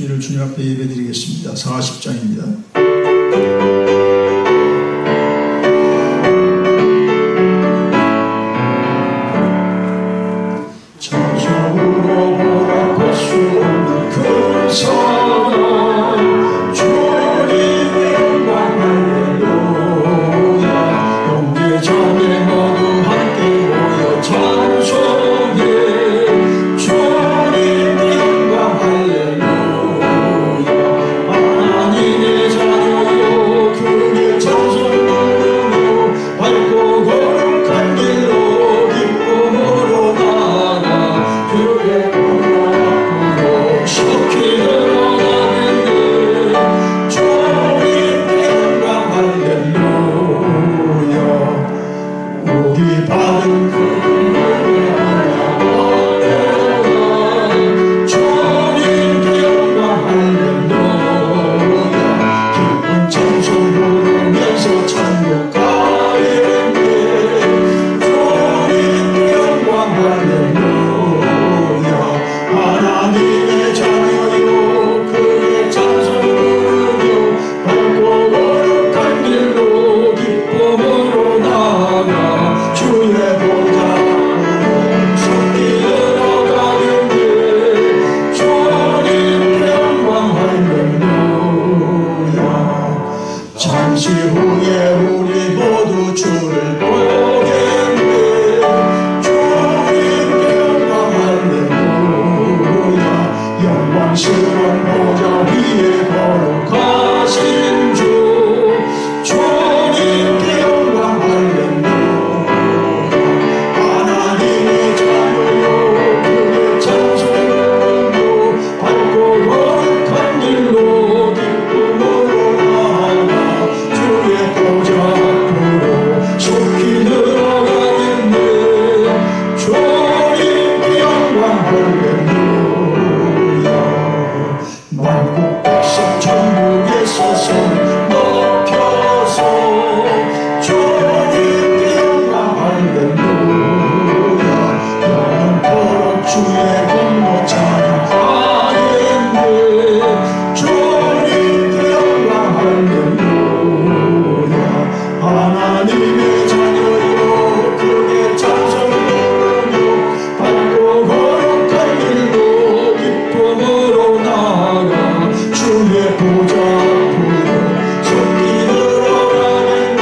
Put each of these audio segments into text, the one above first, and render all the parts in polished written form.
주일을 주님 앞에 예배드리겠습니다. 40장입니다. 천성으로 보답할 수 없는 그 사랑 주님 영광 할렐루야. 형제 자매 모두 함께 모여 찬송해 주님 영광 할렐루야. 하나님의 자녀요 그의 찬송 부르며 밝고 거룩한 길로 기쁨으로 나아가 주의 보좌 앞으로 속히 들어가겠네. 주님 영광 할렐루야. 우리 받은 그 은혜를 하나님아 주님 영광 할렐루야. 기쁜 찬송 부르면서 찬송하겠네. 주님 영광 할렐루야. 하나님의 자녀요 그의 찬송 부르며 밝고 거룩한 길로 기쁨으로 나아가 주의 보좌 앞으로 속히 들어가겠네. 주님 영광 할렐루야. 잠시 후에 우리 모두 주를 보겠네. 주님 영광 할렐루야. 영광스러운 보좌 위에 거룩하신 주 주님께 영광 할렐루야. 하나님의 자녀요 그의 찬송으로 밝고 거룩한 길로 기쁨으로 나아가 주의 보좌 앞으로 속히 들어가겠네. 주님께 영광 할렐루야. 만국 백성 천국에서 손 높여서 주님께 영광 할렐루야. 영원토록 주의 공로 찬양하겠네. 주님께 영광 할렐루야. 하나님의 자녀요 그의 찬송 부르며 밝고 거룩한 길로 기쁨으로 나아가 주의 보좌 앞으로 속히 들어가겠네.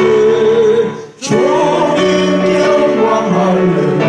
주님께 영광 할렐루야.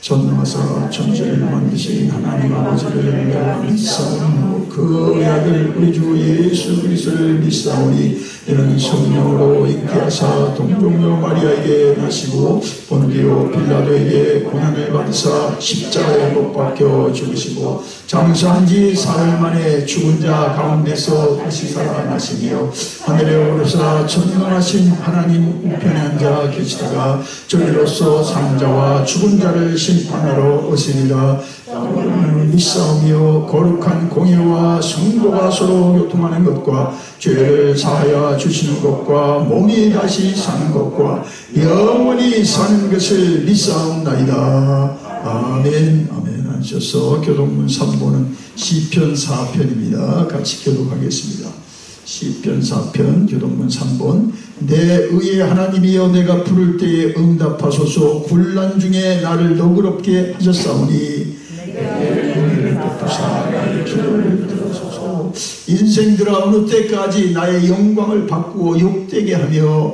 전능하사 천지를 만드신 하나님 아버지를 내가 믿사오니 그 아들 우리 주 예수 그리스도를 믿사오니 이는 성령으로 잉태하사 동정녀 마리아에게 나시고 본디오 빌라도에게 고난을 받으사 십자가에 못 박혀 죽으시고 장사한 지 사흘 만에 죽은 자 가운데서 다시 살아나시며 하늘에 오르사 전능하신 하나님 우편에 앉아 계시다가 저리로서 산자와 죽은 자를 심판하러 오시리라. 나는 믿사오며 거룩한 공예와 성도가 서로 교통하는 것과 죄를 사하여 주시는 것과 몸이 다시 사는 것과 영원히 사는 것을 믿사옵나이다. 아멘. 아멘. 하셔서 교독문 3보는 시편 4편입니다. 같이 교독하겠습니다. 시편 4편 교독문 3본. 내 의의 하나님이여 내가 부를 때에 응답하소서. 곤란 중에 나를 너그럽게 하셨사오니 내 은혜를 베푸사 나의 기도를 들어소서. 인생들아 어느 때까지 나의 영광을 바꾸어 욕되게 하며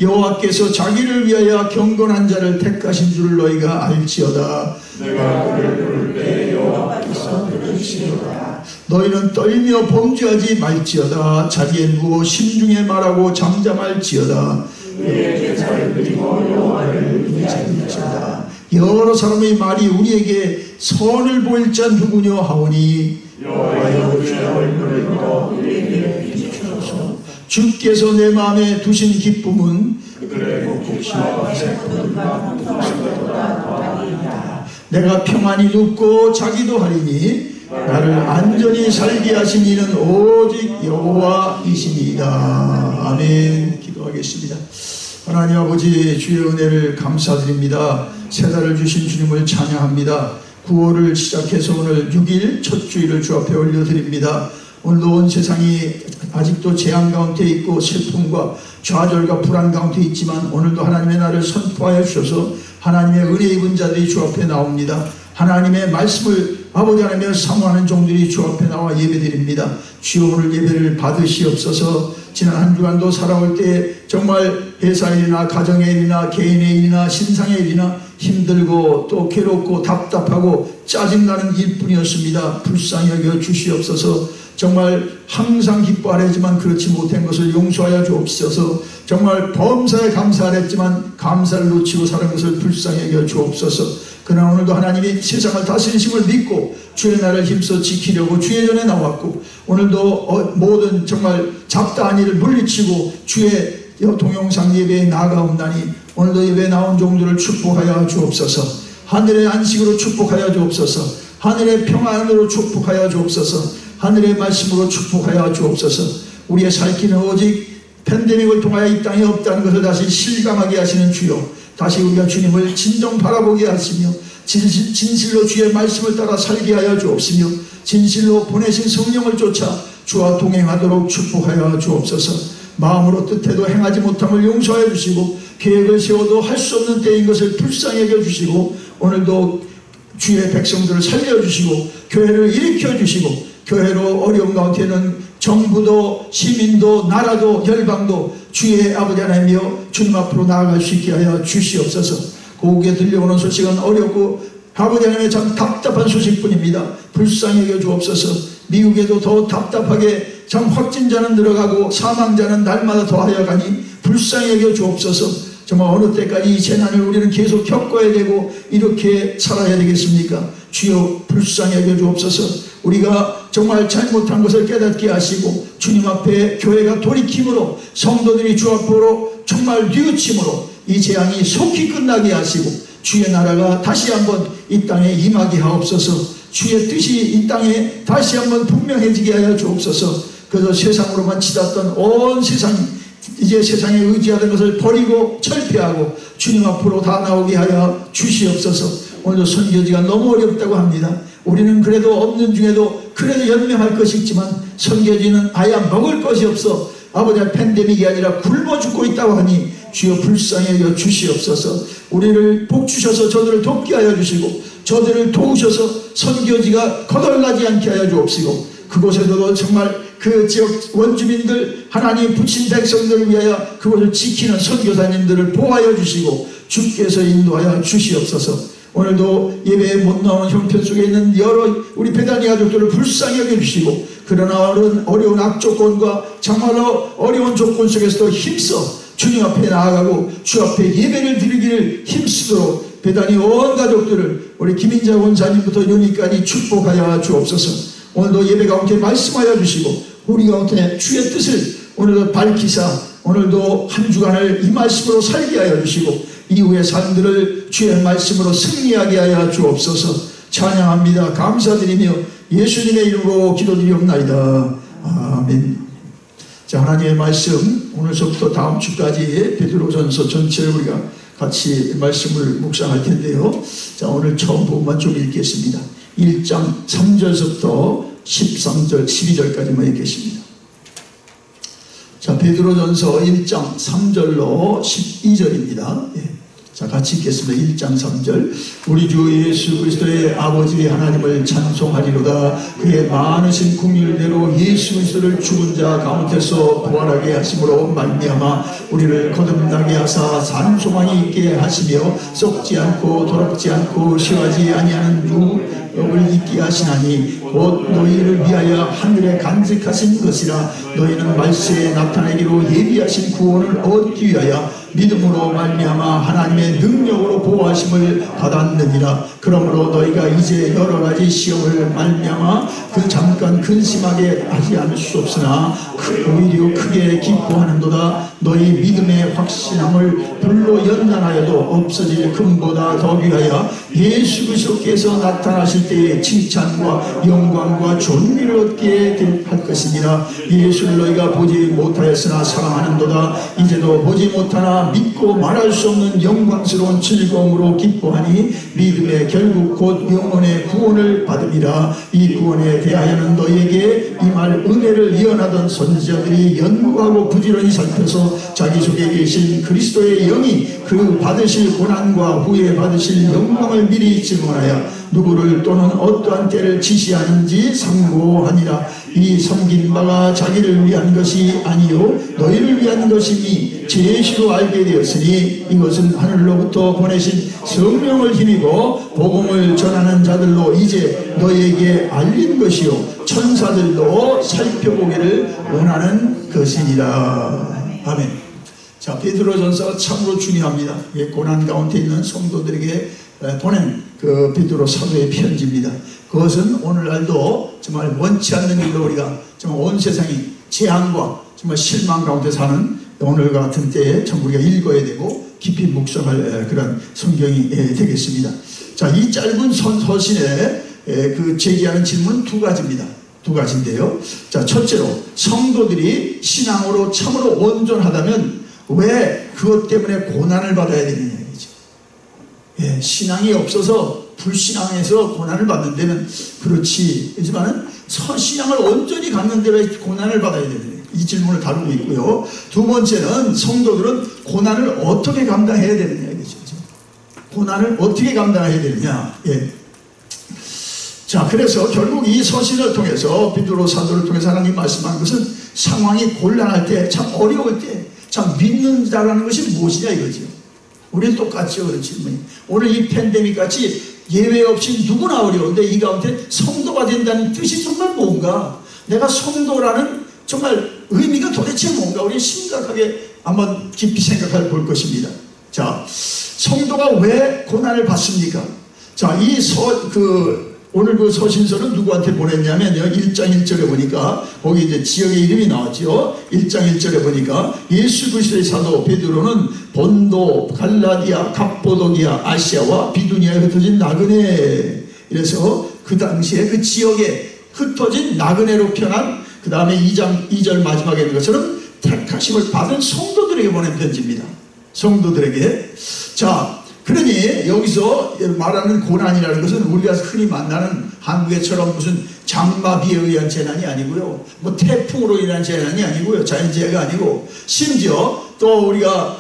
여호와께서 자기를 위하여 경건한 자를 택하신 줄을 너희가 알지어다. 내가 그를 부를 때 여호와께서 들으시리로다. 너희는 떨며 범죄하지 말지어다. 자리에 누워 심중에 말하고 잠잠할지어다. 우리의 제사를 드리고 여호와를 의지할지어다. 여러 사람의 말이 우리에게 선을 보일 자 누구냐 하오니 여호와여 주의 얼굴을 들어 우리에게 비추소서. 주께서 내 마음에 두신 기쁨은 그들의 복시와 세포들과 무엇보다 더하리이다. 내가 평안히 눕고 자기도 하리니 나를 안전히 살게 하신 이는 오직 여호와이시니이다. 아멘. 기도하겠습니다. 하나님 아버지, 주의 은혜를 감사드립니다. 새 달을 주신 주님을 찬양합니다. 9월을 시작해서 오늘 6일 첫 주일을 주 앞에 올려드립니다. 오늘도 온 세상이 아직도 재앙 가운데 있고 슬픔과 좌절과 불안 가운데 있지만 오늘도 하나님의 날을 선포하여 주셔서 하나님의 은혜 입은 자들이 주 앞에 나옵니다. 하나님의 말씀을 아버지 하나님의 사모하는 종들이 주 앞에 나와 예배드립니다. 주여, 오늘 예배를 받으시옵소서. 지난 한 주간도 살아올 때 정말 회사 일이나 가정의 일이나 개인의 일이나 신상의 일이나 힘들고 또 괴롭고 답답하고 짜증나는 일뿐이었습니다. 불쌍히 여겨 주시옵소서. 정말 항상 기뻐하려지만 그렇지 못한 것을 용서하여 주옵소서. 정말 범사에 감사하랬지만 감사를 놓치고 사는 것을 불쌍히 여겨 주옵소서. 그러나 오늘도 하나님이 세상을 다스리심을 믿고 주의 날을 힘써 지키려고 주의 전에 나왔고, 오늘도 모든 정말 잡다한 일을 물리치고 주의 동영상 예배에 나아가옵나니 오늘도 예배에 나온 종들을 축복하여 주옵소서. 하늘의 안식으로 축복하여 주옵소서. 하늘의 평안으로 축복하여 주옵소서. 하늘의 말씀으로 축복하여 주옵소서. 우리의 살 길은 오직 팬데믹을 통하여 이 땅에 없다는 것을 다시 실감하게 하시는 주여, 다시 우리가 주님을 진정 바라보게 하시며 진실로 주의 말씀을 따라 살게 하여 주옵시며 진실로 보내신 성령을 쫓아 주와 동행하도록 축복하여 주옵소서. 마음으로 뜻해도 행하지 못함을 용서해 주시고 계획을 세워도 할 수 없는 때인 것을 불쌍히 여겨주시고 오늘도 주의 백성들을 살려주시고 교회를 일으켜주시고 교회로 어려운 가운데는 정부도 시민도 나라도 열방도 주의 아버지 하나님이여 주님 앞으로 나아갈 수 있게 하여 주시옵소서. 고국에 들려오는 소식은 어렵고 아버지 하나님의 참 답답한 소식뿐입니다. 불쌍히 여겨 주옵소서. 미국에도 더 답답하게 참 확진자는 늘어가고 사망자는 날마다 더하여 가니 불쌍히 여겨 주옵소서. 정말 어느 때까지 이 재난을 우리는 계속 겪어야 되고 이렇게 살아야 되겠습니까? 주여 불쌍히 여겨 주옵소서. 우리가 정말 잘못한 것을 깨닫게 하시고 주님 앞에 교회가 돌이킴으로 성도들이 주 앞으로 정말 뉘우침으로 이 재앙이 속히 끝나게 하시고 주의 나라가 다시 한번 이 땅에 임하게 하옵소서. 주의 뜻이 이 땅에 다시 한번 분명해지게 하여 주옵소서. 그래서 세상으로만 치닫던 온 세상이 이제 세상에 의지하는 것을 버리고 철폐하고 주님 앞으로 다 나오게 하여 주시옵소서. 오늘도 선교지가 너무 어렵다고 합니다. 우리는 그래도 없는 중에도 그래도 연명할 것이 있지만 선교지는 아예 먹을 것이 없어 아버지 팬데믹이 아니라 굶어 죽고 있다고 하니 주여 불쌍히 여겨 주시옵소서. 우리를 복 주셔서 저들을 돕게 하여 주시고 저들을 도우셔서 선교지가 거덜나지 않게 하여 주옵시고 그곳에도 정말 그 지역 원주민들 하나님 붙인 백성들을 위하여 그곳을 지키는 선교사님들을 보호하여 주시고 주께서 인도하여 주시옵소서. 오늘도 예배에 못 나오는 형편 속에 있는 여러 우리 배단위 가족들을 불쌍히 여겨주시고 그러나 어려운 악조건과 정말로 어려운 조건 속에서도 힘써 주님 앞에 나아가고 주 앞에 예배를 드리기를 힘쓰도록 배단위 온 가족들을 우리 김인자 원사님부터 윤희까지 축복하여 주옵소서. 오늘도 예배 가운데 말씀하여 주시고 우리 가운데 주의 뜻을 오늘도 밝히사 오늘도 한 주간을 이 말씀으로 살게 하여 주시고 이후의 삶들을 주의 말씀으로 승리하게 하여 주옵소서. 찬양합니다. 감사드리며 예수님의 이름으로 기도드리옵나이다. 아멘. 자, 하나님의 말씀 오늘서부터 다음 주까지 베드로전서 전체를 우리가 같이 말씀을 묵상할 텐데요. 자, 오늘 처음 부분만 좀 읽겠습니다. 1장 3절서부터 13절 12절까지만 읽겠습니다. 자, 베드로전서 1장 3절로 12절입니다. 예. 자, 같이 읽겠습니다. 1장 3절. 우리 주 예수 그리스도의 아버지 하나님을 찬송하리로다. 그의 많으신 긍휼대로 예수 그리스도를 죽은 자 가운데서 부활하게 하심으로 말미암아 우리를 거듭나게 하사 산 소망이 있게 하시며 썩지 않고 더럽지 않고 쉬하지 아니하는 유업을 있게 하시나니 곧 너희를 위하여 하늘에 간직하신 것이라. 너희는 말세에 나타내기로 예비하신 구원을 얻기 위하여 믿음으로 말미암아 하나님의 능력으로 보호하심을 받았느니라. 그러므로 너희가 이제 여러 가지 시험을 말미암아 그 잠깐 근심하게 하지 않을 수 없으나 오히려 크게 기뻐하는도다. 너희 믿음의 확신함을 불로 연단하여도 없어질 금보다 더 귀하여 예수 그리스도께서 나타나실 때에 칭찬과 영광과 존귀를 얻게 할 것이니라. 예수를 너희가 보지 못하였으나 사랑하는도다. 이제도 보지 못하나 그러나 믿고 말할 수 없는 영광스러운 즐거움으로 기뻐하니 믿음의 결국 곧 영혼의 구원을 받으리라. 이 구원에 대하여는 너희에게 이 말 은혜를 예언하던 선지자들이 연구하고 부지런히 살펴서 자기 속에 계신 그리스도의 영이 그 받으실 고난과 후에 받으실 영광을 미리 증언하여 누구를 또는 어떠한 때를 지시하는지 상고하니라. 이 섬긴 바가 자기를 위한 것이 아니요 너희를 위한 것이니 제시로 알게 되었으니 이것은 하늘로부터 보내신 성령을 힘입어 복음을 전하는 자들로 이제 너희에게 알린 것이요 천사들도 살펴보기를 원하는 것이니라. 아멘. 자, 베드로전서가 참으로 중요합니다. 고난 가운데 있는 성도들에게 보낸 그 베드로 사도의 편지입니다. 그것은 오늘날도 정말 원치 않는 일로 우리가 정말 온 세상이 재앙과 정말 실망 가운데 사는 오늘 같은 때에 참 우리가 읽어야 되고 깊이 묵상할 그런 성경이 되겠습니다. 자, 이 짧은 서신에 그 제기하는 질문은 두 가지입니다. 두 가지인데요. 자, 첫째로 성도들이 신앙으로 참으로 온전하다면 왜 그것 때문에 고난을 받아야 되느냐 이죠. 신앙이 없어서 불신앙해서 고난을 받는 데는 그렇지. 하지만 신앙을 온전히 갖는데 왜 고난을 받아야 되느냐. 이 질문을 다루고 있고요. 두 번째는 성도들은 고난을 어떻게 감당해야 되느냐 이거죠. 고난을 어떻게 감당해야 되느냐. 자, 그래서 결국 이 서신을 통해서 베드로 사도를 통해서 하나님 말씀한 것은 상황이 곤란할 때, 참 어려울 때, 참 믿는 자라는 것이 무엇이냐 이거죠. 우리는 똑같죠. 그런 질문이. 오늘 이 팬데믹 같이 예외 없이 누구나 어려운데 이 가운데 성도가 된다는 뜻이 정말 뭔가, 내가 성도라는 정말 의미가 도대체 뭔가 우리 심각하게 한번 깊이 생각해 볼 것입니다. 자, 성도가 왜 고난을 받습니까? 자, 오늘 그 서신서는 누구한테 보냈냐면요. 1장 1절에 보니까 거기 이제 지역의 이름이 나왔죠. 1장 1절에 보니까 예수 그리스도의 사도 베드로는 본도, 갈라디아, 갑보도기아, 아시아와 비두니아에 흩어진 나그네. 이래서 그 당시에 그 지역에 흩어진 나그네로 편한 그 다음에 2절 마지막에 있는 것처럼 택하심을 받은 성도들에게 보낸 편지입니다. 성도들에게. 자, 그러니 여기서 말하는 고난이라는 것은 우리가 흔히 만나는 한국에처럼 무슨 장마비에 의한 재난이 아니고요, 뭐 태풍으로 인한 재난이 아니고요, 자연재해가 아니고, 심지어 또 우리가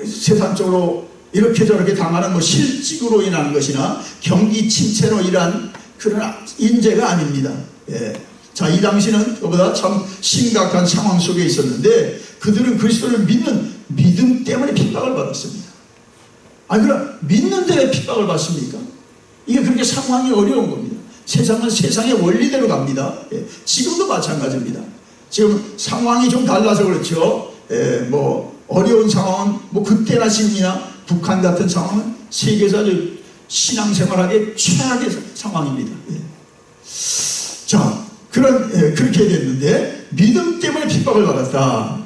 세상적으로 이렇게 저렇게 당하는 뭐 실직으로 인한 것이나 경기 침체로 인한 그런 인재가 아닙니다. 자, 이 당시는 그보다 참 심각한 상황 속에 있었는데 그들은 그리스도를 믿는 믿음 때문에 핍박을 받았습니다. 그럼 믿는데 왜 핍박을 받습니까? 이게 그렇게 상황이 어려운 겁니다. 세상은 세상의 원리대로 갑니다. 지금도 마찬가지입니다. 지금 상황이 좀 달라서 그렇죠. 뭐 어려운 상황은 뭐 그때나 지금이나 북한 같은 상황은 세계에서 아주 신앙생활하기 최악의 상황입니다. 자, 그렇게 됐는데 믿음 때문에 핍박을 받았다.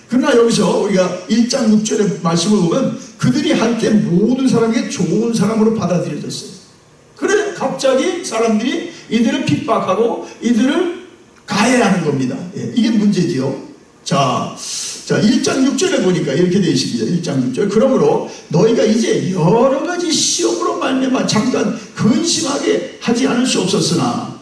그러나 여기서 우리가 1장 6절의 말씀을 보면 그들이 한때 모든 사람에게 좋은 사람으로 받아들여졌어요. 그래 갑자기 사람들이 이들을 핍박하고 이들을 가해하는 겁니다. 이게 문제지요. 자, 1장 6절에 보니까 이렇게 되어 있습니다. 1장 6절. 그러므로 너희가 이제 여러 가지 시험으로 말미암아 잠깐 근심하게 하지 않을 수 없었으나,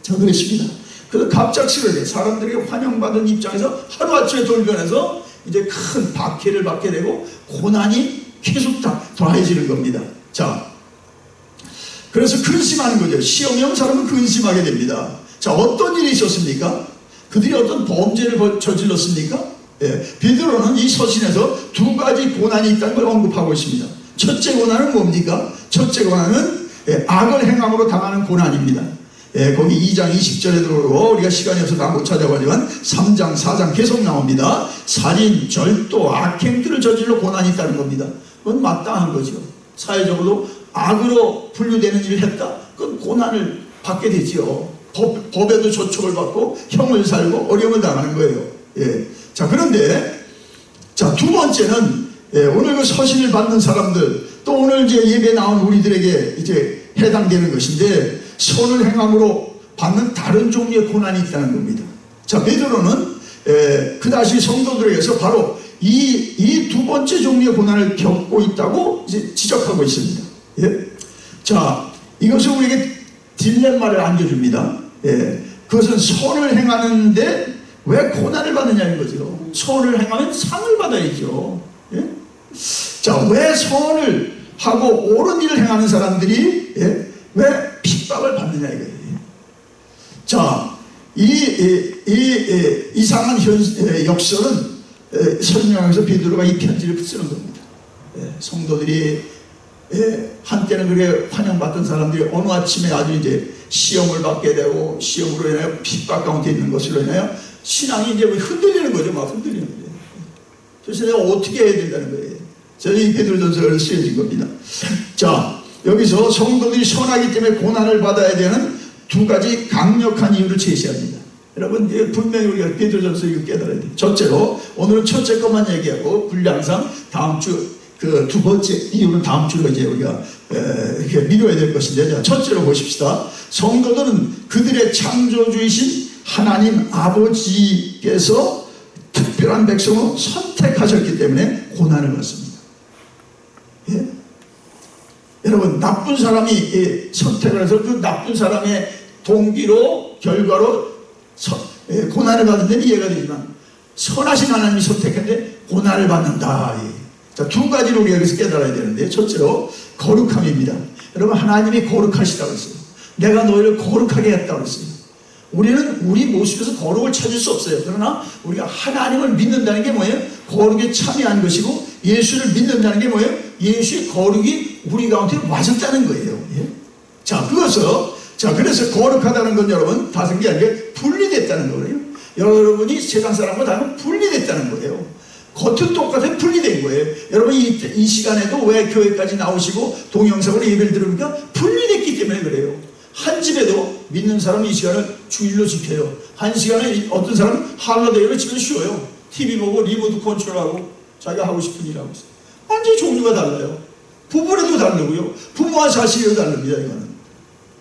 자, 그랬습니다. 그래서 갑작스럽게 사람들에게 환영받은 입장에서 하루아침에 돌변해서 이제 큰 박해를 받게 되고 고난이 계속 더해지는 겁니다. 자, 그래서 근심하는 거죠. 시험이 온 사람은 근심하게 됩니다. 자, 어떤 일이 있었습니까? 그들이 어떤 범죄를 저질렀습니까? 베드로는 이 서신에서 두 가지 고난이 있다는 걸 언급하고 있습니다. 첫째 고난은 뭡니까? 첫째 고난은 악을 행함으로 당하는 고난입니다. 거기 2장 20절에 들어오고 우리가 시간이 없어서 다 못 찾아가지만 3장 4장 계속 나옵니다. 살인, 절도, 악행들을 저질러 고난이 있다는 겁니다. 그건 마땅한 거죠. 사회적으로 악으로 분류되는 일을 했다? 그건 고난을 받게 되지요. 법에도 조촉을 받고 형을 살고 어려움을 당하는 거예요. 자, 그런데 자, 두 번째는 오늘 그 서신을 받는 사람들, 또 오늘 이제 예배 나온 우리들에게 이제 해당되는 것인데, 선을 행함으로 받는 다른 종류의 고난이 있다는 겁니다. 자, 베드로는 그다시 성도들에게서 바로 이 두 번째 종류의 고난을 겪고 있다고 이제 지적하고 있습니다. 예? 자, 이것은 우리에게 딜레마를 안겨줍니다. 예. 그것은 선을 행하는데 왜 고난을 받느냐는 거죠. 선을 행하면 상을 받아야죠. 예? 자, 왜 선을 하고 옳은 일을 행하는 사람들이 예? 왜 핍박을 받느냐 이거예요. 자, 이 이상한 역설은 설명하면서 베드로가 이 편지를 쓰는 겁니다. 예, 성도들이 한때는 그렇게 환영받던 사람들이 어느 아침에 아주 이제 시험을 받게 되고 시험으로 인하여 핍박 가운데 있는 것으로 인하여 신앙이 이제 흔들리는 거죠. 막 흔들리는 거예요. 그래서 내가 어떻게 해야 된다는 거예요. 저는 이 베드로전서를 쓰여진 겁니다. 자, 여기서 성도들이 선하기 때문에 고난을 받아야 되는 두 가지 강력한 이유를 제시합니다. 여러분, 분명히 우리가 베드로전서 이거 깨달아야 돼요. 첫째로, 오늘은 첫째 것만 얘기하고 분량상 다음 주 그 두 번째 이유는 다음 주로 이제 우리가 이렇게 미뤄야 될 것인데, 자, 첫째로 보십시다. 성도들은 그들의 창조주이신 하나님 아버지께서 특별한 백성으로 선택하셨기 때문에 고난을 받습니다. 예? 여러분, 나쁜 사람이 선택을 해서 그 나쁜 사람의 동기로 결과로 고난을 받는 데는 이해가 되지만 선하신 하나님이 선택했는데 고난을 받는다. 자, 두 가지로 우리가 여기서 깨달아야 되는데, 첫째로 거룩함입니다. 여러분, 하나님이 거룩하시다고 했어요. 내가 너희를 거룩하게 했다고 했어요. 우리는 우리 모습에서 거룩을 찾을 수 없어요. 그러나 우리가 하나님을 믿는다는 게 뭐예요? 거룩에 참여한 것이고, 예수를 믿는다는 게 뭐예요? 예수의 거룩이 우리 가운데 와졌다는 거예요. 예? 자, 그래서 거룩하다는 건 여러분, 다른 게 아니라 분리됐다는 거예요. 여러분이 세상 사람과 다르면 분리됐다는 거예요. 겉은 똑같은 분리된 거예요. 여러분, 이 시간에도 왜 교회까지 나오시고 동영상으로 예배를 들으니까 분리됐기 때문에 그래요. 한 집에도 믿는 사람은 이 시간을 주일로 지켜요. 한 시간에 어떤 사람은 할러데이로 집에서 쉬어요. TV 보고 리모트 컨트롤하고 자기가 하고 싶은 일 하고 있어요. 완전히 종류가 달라요. 부부라도 다르고요. 부모와 자식이라도 다릅니다. 이거는.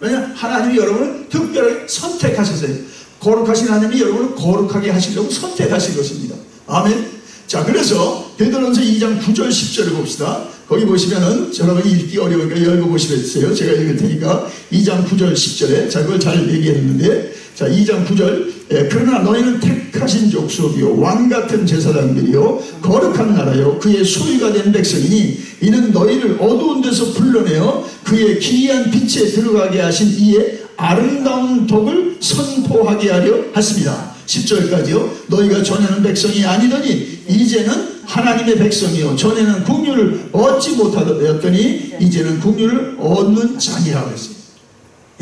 왜냐하면 하나님이 여러분을 특별하게 선택하셨어요. 거룩하신 하나님이 여러분을 거룩하게 하시려고 선택하신 것입니다. 아멘. 자, 그래서 베드로전서 2장 9절 10절을 봅시다. 거기 보시면은 여러분이 읽기 어려우니까 읽어보시겠어요? 제가 읽을 테니까 2장 9절 10절에 자, 그걸 잘 얘기했는데, 자, 2장 9절 그러나 너희는 택하신 족속이요 왕같은 제사장들이요 거룩한 나라요 그의 소유가 된 백성이니 이는 너희를 어두운 데서 불러내어 그의 기이한 빛에 들어가게 하신 이의 아름다운 덕을 선포하게 하려 하십니다. 10절까지요. 너희가 전에는 백성이 아니더니 이제는 하나님의 백성이요 전에는 국류를 얻지 못하였더니 이제는 국류를 얻는 자니라고 했어요.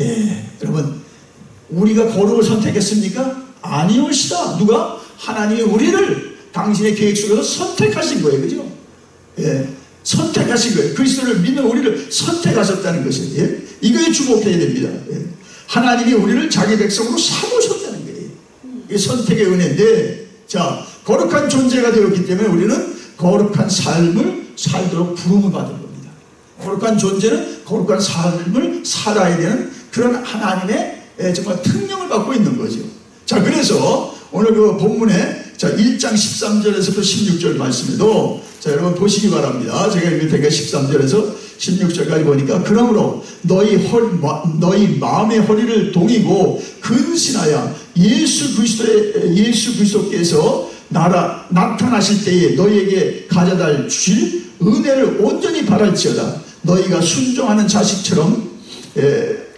예, 여러분, 우리가 거룩을 선택했습니까? 아니오시다. 누가? 하나님이 우리를 당신의 계획 속에서 선택하신 거예요. 그죠? 예, 선택하신 거예요. 그리스도를 믿는 우리를 선택하셨다는 것이에요. 예? 이거에 주목해야 됩니다. 예. 하나님이 우리를 자기 백성으로 삼으셨다는 거예요. 이게 선택의 은혜인데, 자, 거룩한 존재가 되었기 때문에 우리는 거룩한 삶을 살도록 부름을 받은 겁니다. 거룩한 존재는 거룩한 삶을 살아야 되는 그런 하나님의 정말 특명을 받고 있는 거죠. 자, 그래서 오늘 그 본문에 자 1장 13절에서부터 16절 말씀에도 자, 여러분 보시기 바랍니다. 제가 읽을 테니까 13절에서 16절까지 보니까 그러므로 너희 마음의 허리를 동이고 근신하여 예수 그리스도께서 나타나실 때에 너희에게 가져다 주실 은혜를 온전히 바랄지어다. 너희가 순종하는 자식처럼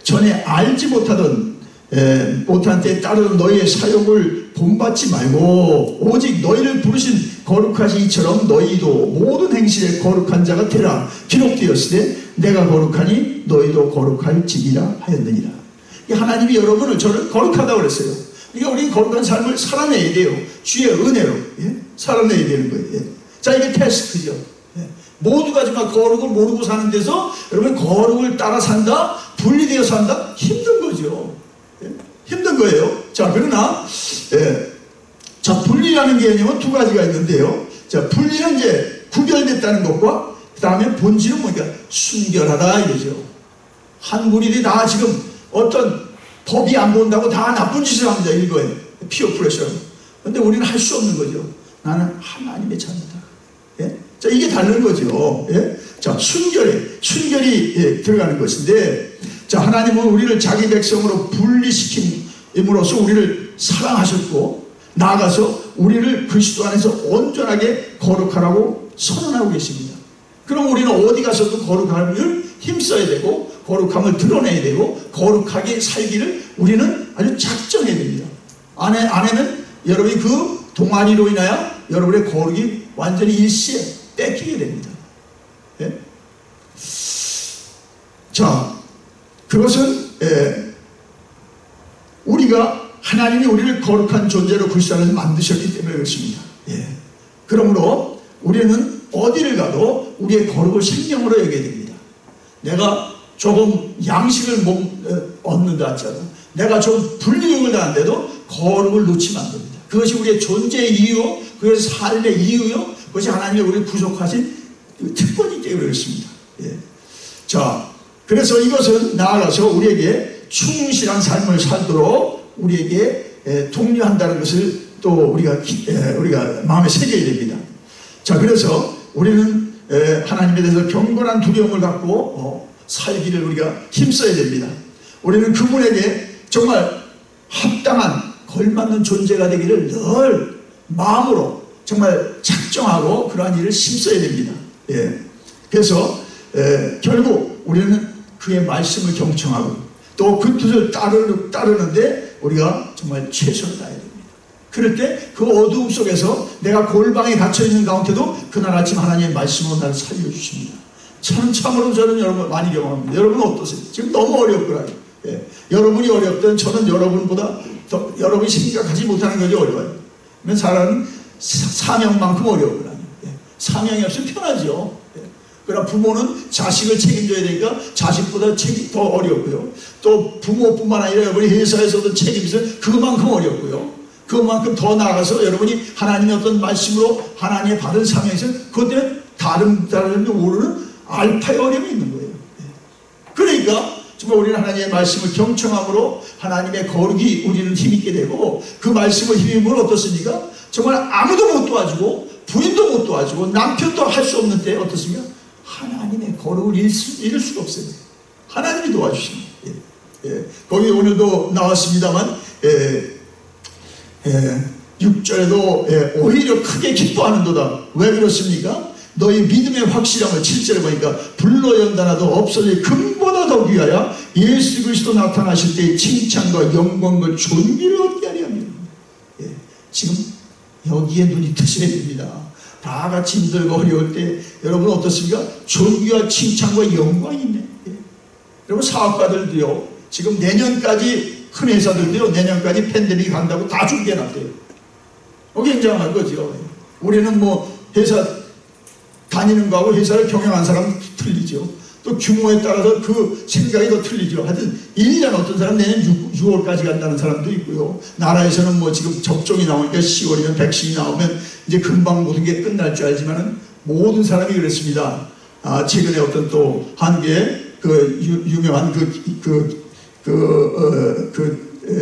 전에 알지 못한 때에 따르던 너희의 사욕을 본받지 말고 오직 너희를 부르신 거룩하신 이처럼 너희도 모든 행실에 거룩한 자가 되라. 기록되었으되 내가 거룩하니 너희도 거룩할지니라 하였느니라. 하나님이 여러분을 저를 거룩하다고 그랬어요. 그러니까 우리 거룩한 삶을 살아내야 돼요. 주의 은혜로 살아내야 되는 거예요. 자, 이게 테스트죠. 모두가 정말 거룩을 모르고 사는 데서 여러분 거룩을 따라 산다, 분리되어 산다, 힘든 거죠. 힘든 거예요. 자, 그러나 자, 분리라는 개념은 두 가지가 있는데요. 자, 분리는 이제 구별됐다는 것과 그 다음에 본질은 뭐니까 순결하다 이거죠. 한 무리들이 다 지금 어떤 법이 안 본다고 다 나쁜 짓을 합니다. 이거예요. 피어 프레셔. 근데 우리는 할 수 없는 거죠. 나는 하나님의 자녀다. 예? 자, 이게 다른 거죠. 예? 자, 순결이 예, 들어가는 것인데, 자, 하나님은 우리를 자기 백성으로 분리시킴으로써 우리를 사랑하셨고, 나아가서 우리를 그리스도 안에서 온전하게 거룩하라고 선언하고 계십니다. 그럼 우리는 어디 가서도 거룩함을 힘써야 되고, 거룩함을 드러내야 되고, 거룩하게 살기를 우리는 아주 작정해야 됩니다. 안에는 여러분이 그 동안이로 인하여 여러분의 거룩이 완전히 일시에 뺏기게 됩니다. 예? 자, 그것은 하나님이 우리를 거룩한 존재로 그리스도 안에서 만드셨기 때문에 그렇습니다. 예. 그러므로 우리는 어디를 가도 우리의 거룩을 생명으로 여겨야 됩니다. 내가 조금 양식을 얻는다 할지라도, 내가 좀 불이익을 당한데도 거룩을 놓치면 안 됩니다. 그것이 우리의 존재의 이유, 그것이 삶의 이유요, 그것이 하나님이 우리를 구속하신 특권이기 때문에 그렇습니다. 예. 자, 그래서 이것은 나아가서 우리에게 충실한 삶을 살도록 우리에게 독려한다는 것을 또 우리가 마음에 새겨야 됩니다. 자, 그래서 우리는 하나님에 대해서 경건한 두려움을 갖고 살기를 우리가 힘써야 됩니다. 우리는 그분에게 정말 합당한 걸맞는 존재가 되기를 늘 마음으로 정말 작정하고 그러한 일을 힘써야 됩니다. 예. 그래서 결국 우리는 그의 말씀을 경청하고 또 그 뜻을 따르는데 우리가 정말 최선을 다해야 됩니다. 그럴 때 그 어두움 속에서 내가 골방에 갇혀있는 가운데도 그날 아침 하나님의 말씀으로 나를 살려주십니다. 참으로 저는 여러분 많이 경험합니다. 여러분은 어떠세요? 지금 너무 어렵더라고요. 예. 여러분이 어렵든 저는 여러분보다 더 여러분이 생각하지 못하는 것이 어려워요. 그러면 사람은 사명만큼 어려워요. 예. 사명이 없으면 편하죠. 예. 그러나 부모는 자식을 책임져야 되니까 자식보다 책임이 더 어렵고요. 또 부모뿐만 아니라 여러분이 회사에서도 책임이 있어요. 그만큼 어렵고요. 그만큼 더 나아가서 여러분이 하나님의 어떤 말씀으로 하나님의 받은 사명에서 그것 때문에 다른 사람이 모르는 알파의 어려움이 있는 거예요. 그러니까 정말 우리는 하나님의 말씀을 경청함으로 하나님의 거룩이 우리는 힘있게 되고, 그 말씀을 힘입으면 어떻습니까? 정말 아무도 못 도와주고 부인도 못 도와주고 남편도 할 수 없는 때 어떻습니까? 하나님의 거룩을 잃을 수가 없어요. 하나님이 도와주십니다. 예. 거기 오늘도 나왔습니다만 6절에도 오히려 크게 기뻐하는도다. 왜 그렇습니까? 너희 믿음의 확실함을 7절에 보니까 불로 연단하도 없어질 금보다 더 귀하여 예수 그리스도 나타나실 때의 칭찬과 영광과 존귀를 얻게 하려 합니다. 예. 지금 여기에 눈이 뜨셔야 됩니다. 다 같이 힘들고 어려울 때 여러분 어떻습니까? 존귀와 칭찬과 영광이 있네. 예. 여러분 사업가들도요, 지금 내년까지 큰 회사들도요, 내년까지 팬데믹이 간다고 다 준비해놨대요. 굉장한 거죠. 우리는 뭐 회사 다니는 거하고 회사를 경영한 사람은 틀리죠. 또 규모에 따라서 그 생각이 더 틀리죠. 하여튼 1년 어떤 사람 내년 6월까지 간다는 사람도 있고요. 나라에서는 뭐 지금 접종이 나오니까 10월이면 백신이 나오면 이제 금방 모든 게 끝날 줄 알지만은 모든 사람이 그랬습니다. 최근에 어떤 또 한국의 그 유명한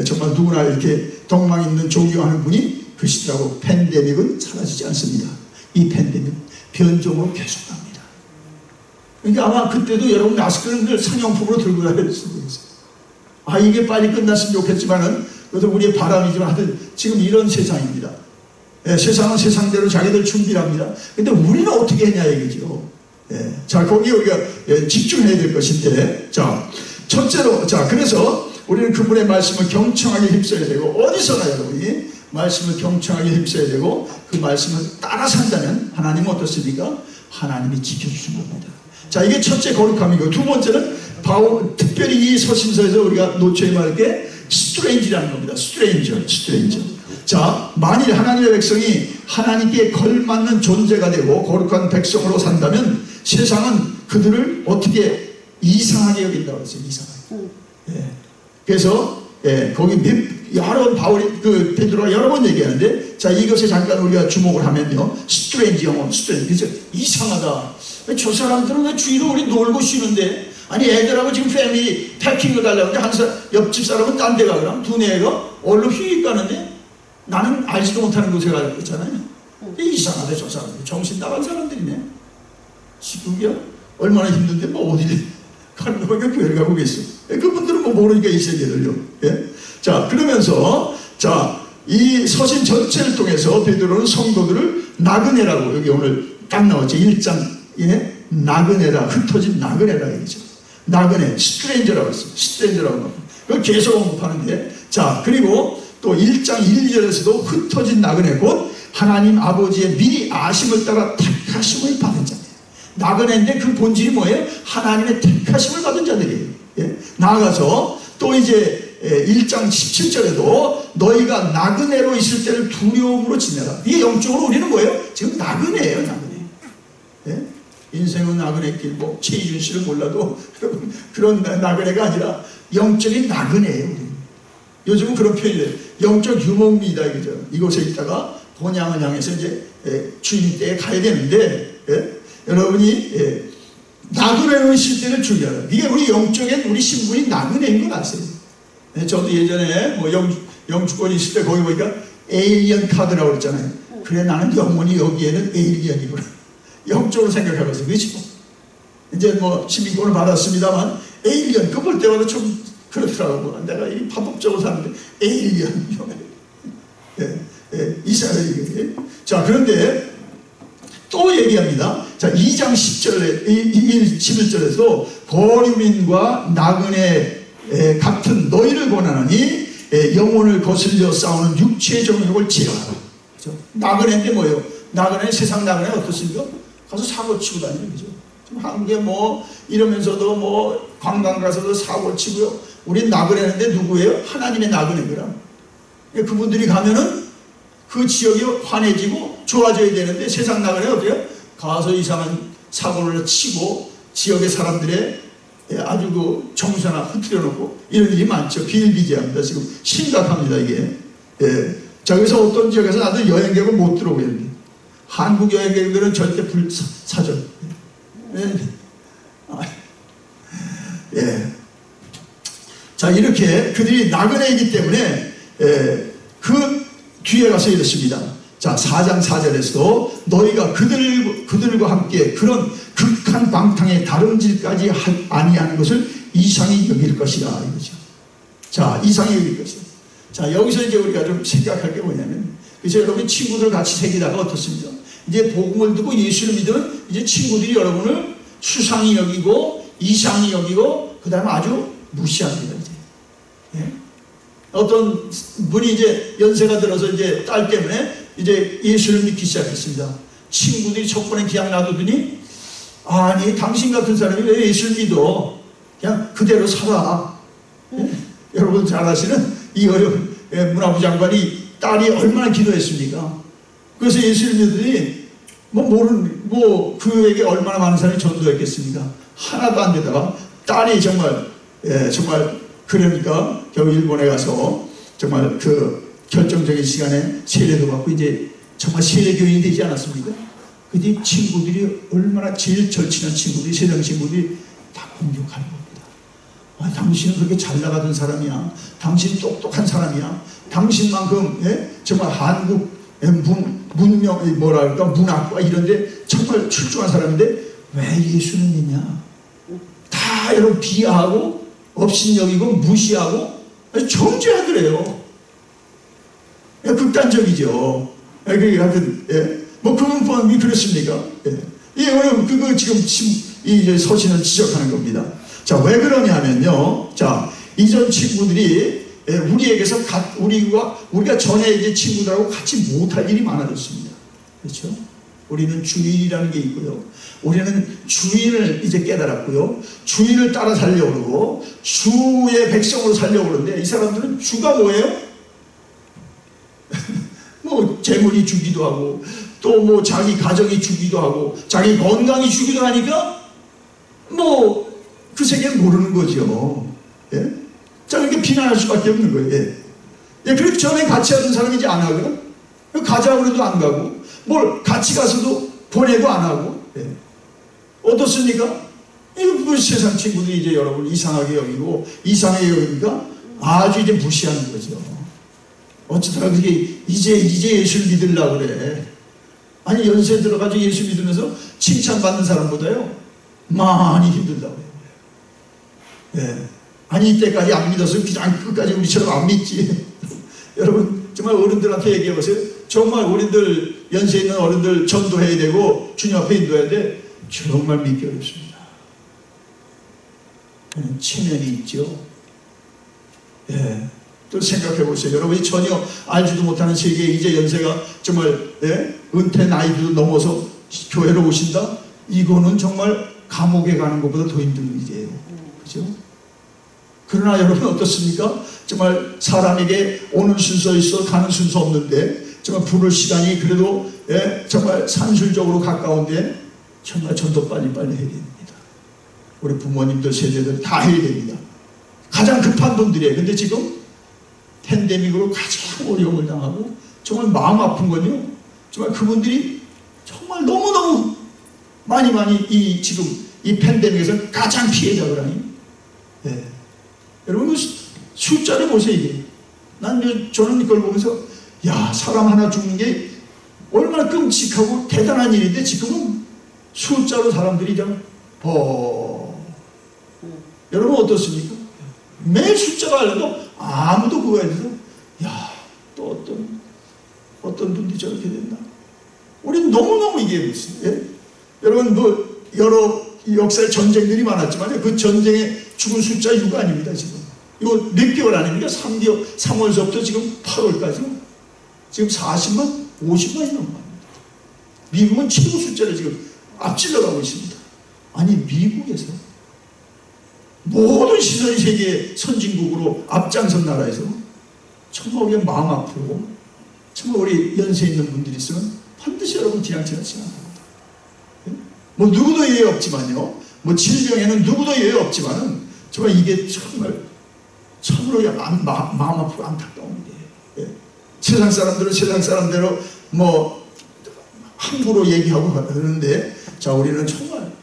정말 누구나 이렇게 덕망 있는 존경하는 분이 그러시더라고. 팬데믹은 사라지지 않습니다. 이 팬데믹 변종으로 계속 갑니다. 그러니까 아마 그때도 여러분 마스크를 늘 상용품으로 들고 다닐 수도 있어요. 이게 빨리 끝났으면 좋겠지만은 그것도 우리의 바람이지만 하여튼 지금 이런 세상입니다. 세상은 세상대로 자기들 준비를 합니다. 근데 우리는 어떻게 했냐 얘기죠. 자, 거기에 우리가 집중해야 될 것인데, 자, 첫째로, 자, 그래서 우리는 그분의 말씀을 경청하게 힘써야 되고, 어디서나 여러분이 말씀을 경청하게 힘써야 되고, 그 말씀을 따라 산다면 하나님은 어떻습니까? 하나님이 지켜주신 겁니다. 자, 이게 첫째 거룩함이고, 두 번째는 특별히 이 서신서에서 우리가 놓쳐야 할 게 스트레인지라는 겁니다. 스트레인저. 자, 만일 하나님의 백성이 하나님께 걸맞는 존재가 되고 거룩한 백성으로 산다면 세상은 그들을 어떻게 이상하게 여긴다고 했어요. 이상하게. 그래서 거기 여러 번 베드로가 여러 번 얘기하는데, 자, 이것에 잠깐 우리가 주목을 하면요, 스트레인지 영어, 그래서 이상하다. 저 사람들은 왜 주위로 우리 놀고 쉬는데, 아니 애들하고 지금 패밀리 패킹을 가려고 하는데 옆집 사람은 딴 데 가거나 두네 애가 얼른 휴익 가는데 나는 알지도 못하는 곳에 가고 있잖아요. 이상하다, 저 사람들. 정신 나간 사람들이네. 지금이야? 얼마나 힘든데, 뭐, 어디 가는 거니까 교회를 가고 계셔. 그분들은 뭐 모르니까 이 세계를요. 예? 자, 그러면서, 자, 이 서신 전체를 통해서 베드로는 성도들을 나그네라고, 여기 오늘 딱 나왔죠. 1장에 나그네라, 흩어진 나그네라 얘기죠. 나그네, 스트레인저라고 했어요. 스트레인저라고. 그걸 계속 언급하는데, 자, 그리고 또 1장 1, 2절에서도 흩어진 나그네, 곧 하나님 아버지의 미리 아심을 따라 택하심을 받은 자들. 나그네인데 그 본질이 뭐예요? 하나님의 택하심을 받은 자들이에요. 예? 나아가서 또 이제 1장 17절에도 너희가 나그네로 있을 때를 두려움으로 지내라. 이게 영적으로 우리는 뭐예요? 지금 나그네예요, 나그네. 예? 인생은 나그네길, 뭐 최희준 씨를 몰라도 그런 나그네가 아니라 영적인 나그네예요. 우리는. 요즘은 그런 표현이에요. 영적 유목민이다 이거죠. 이곳에 있다가 본향을 향해서 이제 주님 때에 가야 되는데, 예? 여러분이 나그네로 있을 때를 주의하라. 이게 우리 영적인 우리 신분이 나그네인 걸 아세요? 저도 예전에 뭐 영주권이 있을 때 거기 보니까 에일리언 카드라고 그랬잖아요. 그래, 나는 영혼이 여기에는 에일리언이구나. 영적으로 생각해봤어요. 그렇지 뭐. 이제 뭐 시민권을 받았습니다만 에일리언 그거 볼 때마다 좀 그렇더라고. 내가 이 파법적으로 사는데 에일리언. 이사회에. 자, 그런데 또 얘기합니다. 자, 2장 10절에 11절에서 거류민과 나그네 같은 너희를 권하노니 영혼을 거슬려 싸우는 육체의 정욕을 제어하라. 그렇죠? 나그네인데 뭐예요? 나그네, 세상 나그네 어떻습니까? 가서 사고 치고 다니는 거죠. 한국에 뭐 이러면서도 뭐 관광 가서도 사고 치고요. 우린 나그네인데 누구예요? 하나님의 나그네더라. 그분들이 가면은 그 지역이 환해지고 좋아져야 되는데 세상 나그네 어때요? 가서 이상한 사고를 치고 지역의 사람들의 아주 그 정서나 흐트려 놓고 이런 일이 많죠. 비일비재합니다. 지금 심각합니다, 이게. 자, 그래서 어떤 지역에서 나도 여행객을 못 들어오게 됩니다. 한국 여행객들은 절대 불사절. 자, 이렇게 그들이 나그네이기 때문에 그 뒤에 가서 이렇습니다. 자, 4장 4절에서도 너희가 그들과 함께 그런 극한 방탕의 다름질까지 아니하는 것을 이상히 여길 것이라 이거죠. 자, 이상히 여길 것이다. 자, 여기서 이제 우리가 좀 생각할 게 뭐냐면, 그래서 여러분 친구들 같이 새기다가 어떻습니까? 이제 복음을 듣고 예수를 믿으면 이제 친구들이 여러분을 수상히 여기고 이상히 여기고 그 다음에 아주 무시합니다. 이제. 예? 어떤 분이 이제 연세가 들어서 이제 딸 때문에 이제 예수를 믿기 시작했습니다. 친구들이 첫 번에 그냥 놔두더니, 아니 당신 같은 사람이 왜 예수를 믿어? 그냥 그대로 살아. 예? 여러분 잘 아시는 이 어려운 문화부 장관이 딸이 얼마나 기도했습니까? 그래서 예수를 믿더니 그에게 얼마나 많은 사람이 전도했겠습니까? 하나도 안 되다가 딸이 정말 그러니까 겨우 일본에 가서 정말 그 결정적인 시간에 세례도 받고 이제 정말 세례교인이 되지 않았습니까? 그때 친구들이 얼마나 제일 절친한 친구들이, 세상 친구들이 다 공격하는 겁니다. 아, 당신은 그렇게 잘 나가던 사람이야. 당신이 똑똑한 사람이야. 당신만큼 정말 한국 문명 뭐랄까 문학과 이런데 정말 출중한 사람인데 왜 예수를 믿냐? 다 여러분 비하하고 업신여기고 무시하고 정죄하더래요. 극단적이죠. 하여튼 뭐 그런 form이 그렇습니까? 오늘 그거 지금 이 서신을 지적하는 겁니다. 자, 왜 그러냐면요. 자, 이전 친구들이 우리에게서 우리가 전에 이제 친구들하고 같이 못할 일이 많아졌습니다. 그렇죠? 우리는 주인이라는 게 있고요. 우리는 주인을 이제 깨달았고요. 주인을 따라 살려고 그러고 주의 백성으로 살려고 그러는데 이 사람들은 주가 뭐예요? 뭐 재물이 주기도 하고 또 뭐 자기 가정이 주기도 하고 자기 건강이 주기도 하니까 뭐 그 세계를 모르는 거죠. 예? 자, 이렇게 비난할 수밖에 없는 거예요. 그리고 전에 같이 하던 사람이 이제 안 하거든? 가자고 해도 안 가고, 뭘 같이 가서도 보내도 안 하고, 어떻습니까? 이 세상 친구들이 이제 여러분 이상하게 여기고, 이상하게 여기니까 아주 이제 무시하는 거죠. 어쩌다가 그게 이제 예수를 믿으려고 그래. 아니 연세 들어가지고 예수 믿으면서 칭찬받는 사람보다요 많이 힘들다고 해요. 예. 아니 이때까지 안 믿었으면 그냥 끝까지 우리처럼 안 믿지. 여러분 정말 어른들한테 얘기해 보세요. 정말 어른들, 연세 있는 어른들 전도해야 되고 주님 앞에 인도해야 돼. 정말 믿기 어렵습니다. 체면이 있죠. 예. 또 생각해 보세요. 여러분이 전혀 알지도 못하는 세계에 이제 연세가 정말 은퇴 나이도 넘어서 교회로 오신다? 이거는 정말 감옥에 가는 것보다 더 힘든 일이에요. 그죠? 그러나 여러분 어떻습니까? 정말 사람에게 오는 순서 있어 가는 순서 없는데 정말 부를 시간이 그래도 정말 산술적으로 가까운데 정말 전도 빨리빨리 해야 됩니다. 우리 부모님들 세대들 다 해야 됩니다. 가장 급한 분들이에요. 근데 지금 팬데믹으로 가장 어려움을 당하고 정말 마음 아픈 건요. 정말 그분들이 정말 너무너무 많이 지금 이 팬데믹에서 가장 피해자가 아니에요. 예. 여러분 숫자를 보세요. 이게 저는 이걸 보면서 야 사람 하나 죽는 게 얼마나 끔찍하고 대단한 일인데 지금은 숫자로 사람들이 그냥 여러분 어떻습니까? 매일 숫자가 알려도 아무도 그거에 대해서 야 또 어떤 분들이 저렇게 됐나. 우린 너무너무 이게 무슨 여러분 뭐 여러 역사의 전쟁들이 많았지만 그 전쟁에 죽은 숫자 6 아닙니다. 지금 이거 몇 개월 아닙니까? 3월서부터 지금 8월까지 지금 40만 50만이 넘어갑니다. 미국은 최고 숫자를 지금 앞질러 가고 있습니다. 아니 미국에서 모든 시선이 세계 선진국으로 앞장선 나라에서 정말 우리가 마음 아프고 정말 우리 연세 있는 분들이 있으면 반드시 여러분 지양치는 지나갑니다. 뭐 누구도 예외 없지만요. 뭐 질병에는 누구도 예외 없지만은 정말 이게 정말 참으로 마음 아프고 안타까운 일이에요. 세상 사람들은 세상 사람대로 뭐 함부로 얘기하고 그러는데 자 우리는 정말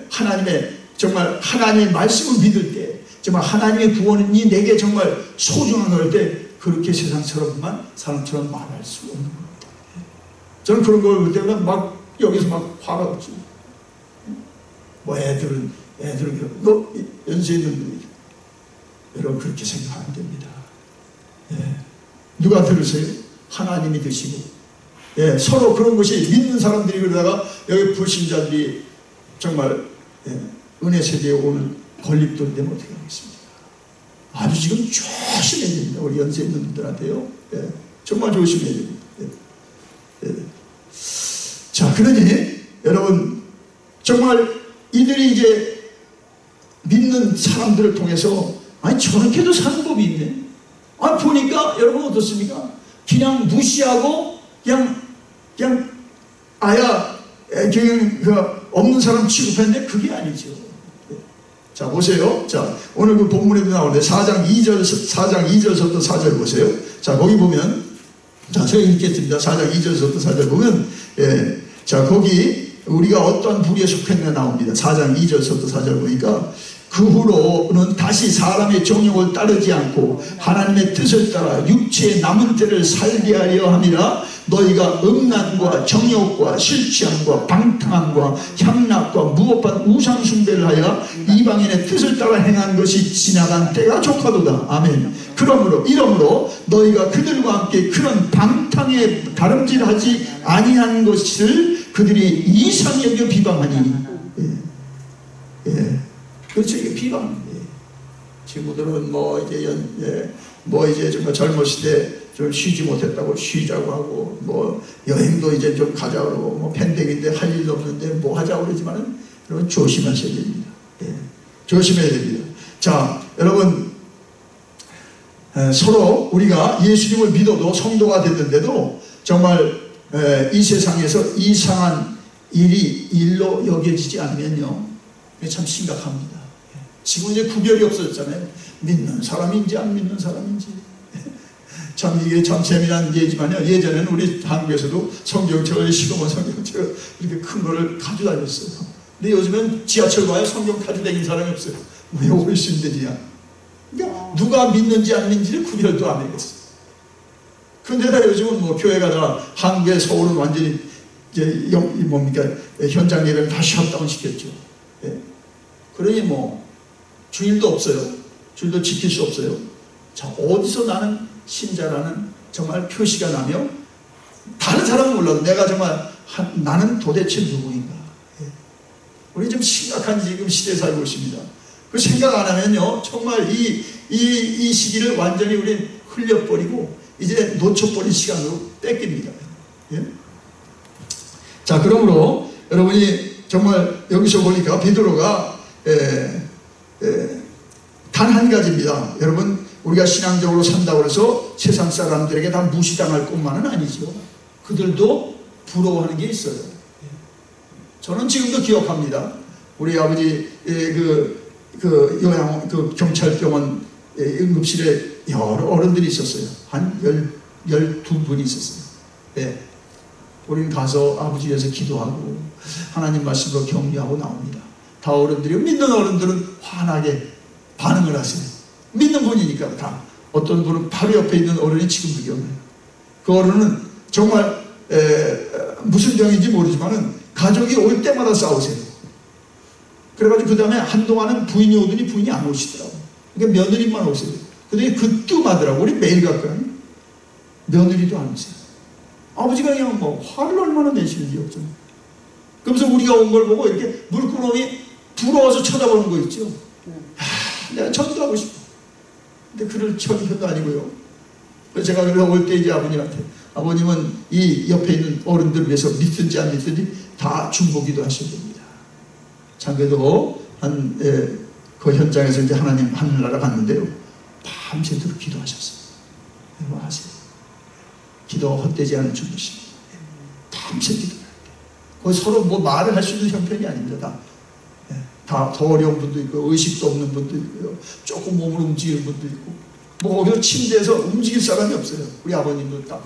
하나님의 정말 하나님의 말씀을 믿을 때 정말 하나님의 구원이 내게 정말 소중한 걸 때 그렇게 세상처럼만 사람처럼 말할 수 없는 겁니다. 저는 그런 걸 볼 때마다 막 여기서 막 화가 나죠. 뭐 애들은 너 연세 있는 분이 여러분 그렇게 생각하면 됩니다. 누가 들으세요? 하나님이 드시고 서로 그런 것이 믿는 사람들이 그러다가 여기 불신자들이 정말 은혜 세대에 오는 걸림돌이 되면 어떻게 하겠습니까? 아주 지금 조심해야 됩니다. 우리 연세 있는 분들한테요. 정말 조심해야 됩니다. 자, 그러니 여러분 정말 이들이 이제 믿는 사람들을 통해서 아니 저렇게도 사는 법이 있네. 아 보니까 여러분 어떻습니까? 그냥 무시하고 그냥 아야 그냥 없는 사람 취급했는데 그게 아니죠. 자 보세요. 자 오늘 그 본문에도 나오는데 4장 2절부터 4절 보세요. 자 거기 보면 자 제가 읽겠습니다. 4장 2절부터 4절 보면 자 거기 우리가 어떤 부류에 속했나 나옵니다. 4장 2절부터 4절 보니까 그 후로는 다시 사람의 정욕을 따르지 않고 하나님의 뜻을 따라 육체의 남은 때를 살게 하려 함이라. 너희가 음란과 정욕과 실취함과 방탕함과 향락과 무법한 우상 숭배를 하여 이방인의 뜻을 따라 행한 것이 지나간 때가 족하도다. 아멘. 이러므로 너희가 그들과 함께 그런 방탕에 다름질하지 아니한 것을 그들이 이상히 여겨 비방하니. 그렇죠. 이게 비방인데 친구들은 뭐 이제 정말 젊었을 때 좀 쉬지 못했다고 쉬자고 하고 뭐 여행도 이제 좀 가자고 그러고 뭐 팬데믹인데 할 일도 없는데 뭐 하자고 그러지만은 여러분 조심하셔야 됩니다. 조심해야 됩니다. 자 여러분 서로 우리가 예수님을 믿어도 성도가 됐는데도 정말 이 세상에서 이상한 일이 일로 여겨지지 않으면요 참 심각합니다. 지금 이제 구별이 없어졌잖아요. 믿는 사람인지 안 믿는 사람인지. 참 이게 참 재미난 얘기지만요. 예전에는 우리 한국에서도 성경책을 시커먼 성경책을 이렇게 큰 거를 가지고 다녔어요. 근데 요즘엔 지하철 가야 성경 가지고 다니는 사람이 없어요. 왜 훨씬 힘들냐. 그러니까 누가 믿는지 안 믿는지를 구별도 안 하겠어요. 근데다 요즘은 뭐 교회가 다 한국의 서울은 완전히 이제 뭡니까 현장 예배를 다 셧다운 시켰죠. 예. 그러니 뭐 주일도 없어요. 주일도 지킬 수 없어요. 자, 어디서 나는 신자라는 정말 표시가 나며 다른 사람은 몰라도 내가 정말 나는 도대체 누구인가. 예. 우리 좀 심각한 지금 시대에 살고 있습니다. 그 생각 안 하면요 정말 이 시기를 완전히 우리 흘려버리고 이제 놓쳐버린 시간으로 뺏깁니다. 예? 자, 그러므로 여러분이 정말 여기서 보니까 베드로가 단 한 가지입니다. 여러분, 우리가 신앙적으로 산다고 해서 세상 사람들에게 다 무시당할 것만은 아니죠. 그들도 부러워하는 게 있어요. 저는 지금도 기억합니다. 우리 아버지 경찰병원 응급실에 여러 어른들이 있었어요. 한 12분이 있었어요. 네. 우리는 가서 아버지 위해서 기도하고 하나님 말씀으로 격려하고 나옵니다. 다 어른들이요. 믿는 어른들은 환하게 반응을 하세요. 믿는 분이니까 다. 어떤 분은 바로 옆에 있는 어른이 지금도 기억나요. 그 어른은 정말 무슨 병인지 모르지만은 가족이 올 때마다 싸우세요. 그래가지고 그 다음에 한동안은 부인이 오더니 부인이 안 오시더라고요. 그러니까 며느리만 오세요. 그랬더니 그뜸하더라고. 우리 매일 갔거든요. 며느리도 안 오세요. 아버지가 그냥 뭐 화를 얼마나 내시는지 없잖아요. 그러면서 우리가 온 걸 보고 이렇게 물구멍이 부러워서 쳐다보는 거 있죠. 내가 전도하고 싶어. 근데 그럴 처지도 아니고요. 그래서 제가 올 때 이제 아버님한테, 아버님은 이 옆에 있는 어른들을 위해서 믿든지 안 믿든지 다 중보기도 하셔야 됩니다. 장교도 그 현장에서 이제 하나님 하늘나라 갔는데요. 밤새도록 기도하셨어요. 뭐 하세요? 기도가 헛되지 않은 주님이십니다. 밤새 기도해요. 거기 서로 뭐 말을 할 수 있는 형편이 아닙니다. 다 더 어려운 분도 있고, 의식도 없는 분도 있고요. 조금 몸을 움직이는 분도 있고, 뭐 거기서 침대에서 움직일 사람이 없어요. 우리 아버님도 딱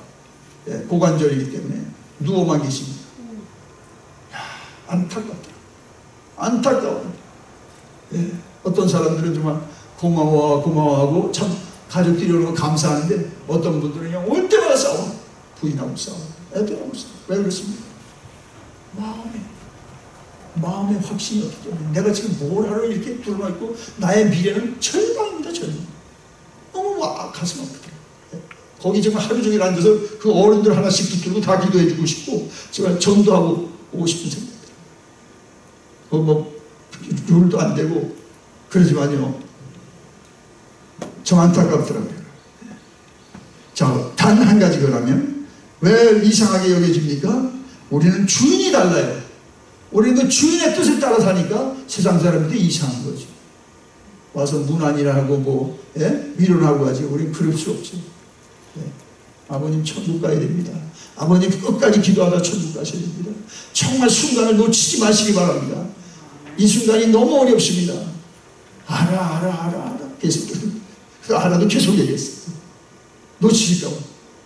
고관절이기 때문에 누워만 계십니다. 안타깝다. 안타까워. 예. 어떤 사람들은 정말 고마워하고 참 가족들이 오는 거 감사하는데, 어떤 분들은 그냥 올 때마다 싸워. 부인하고 싸워. 애들하고 싸워. 왜 그렇습니까? 마음에 확신이 없기 때문에 내가 지금 뭘 하러 이렇게 둘러있고 나의 미래는 절망입니다. 절망. 너무 가슴 아프다. 거기 정말 하루 종일 앉아서 그 어른들 하나씩 붙들고 다 기도해주고 싶고 정말 전도하고 오고 싶은 생각이 들어요. 뭐 룰도 안 되고 그러지만요 좀 안타깝더라고요. 자, 단 한 가지 그러면 왜 이상하게 여겨집니까? 우리는 주인이 달라요. 우리는 그 주인의 뜻을 따라 사니까 세상 사람들이 이상한 거죠. 와서 문안이라 하고 뭐 위로하고 하지. 우리는 그럴 수 없죠. 아버님 천국 가야 됩니다. 아버님 끝까지 기도하다 천국 가셔야 됩니다. 정말 순간을 놓치지 마시기 바랍니다. 이 순간이 너무 어렵습니다. 알아 계속 알아도 계속 얘기했어요. 놓치실까 봐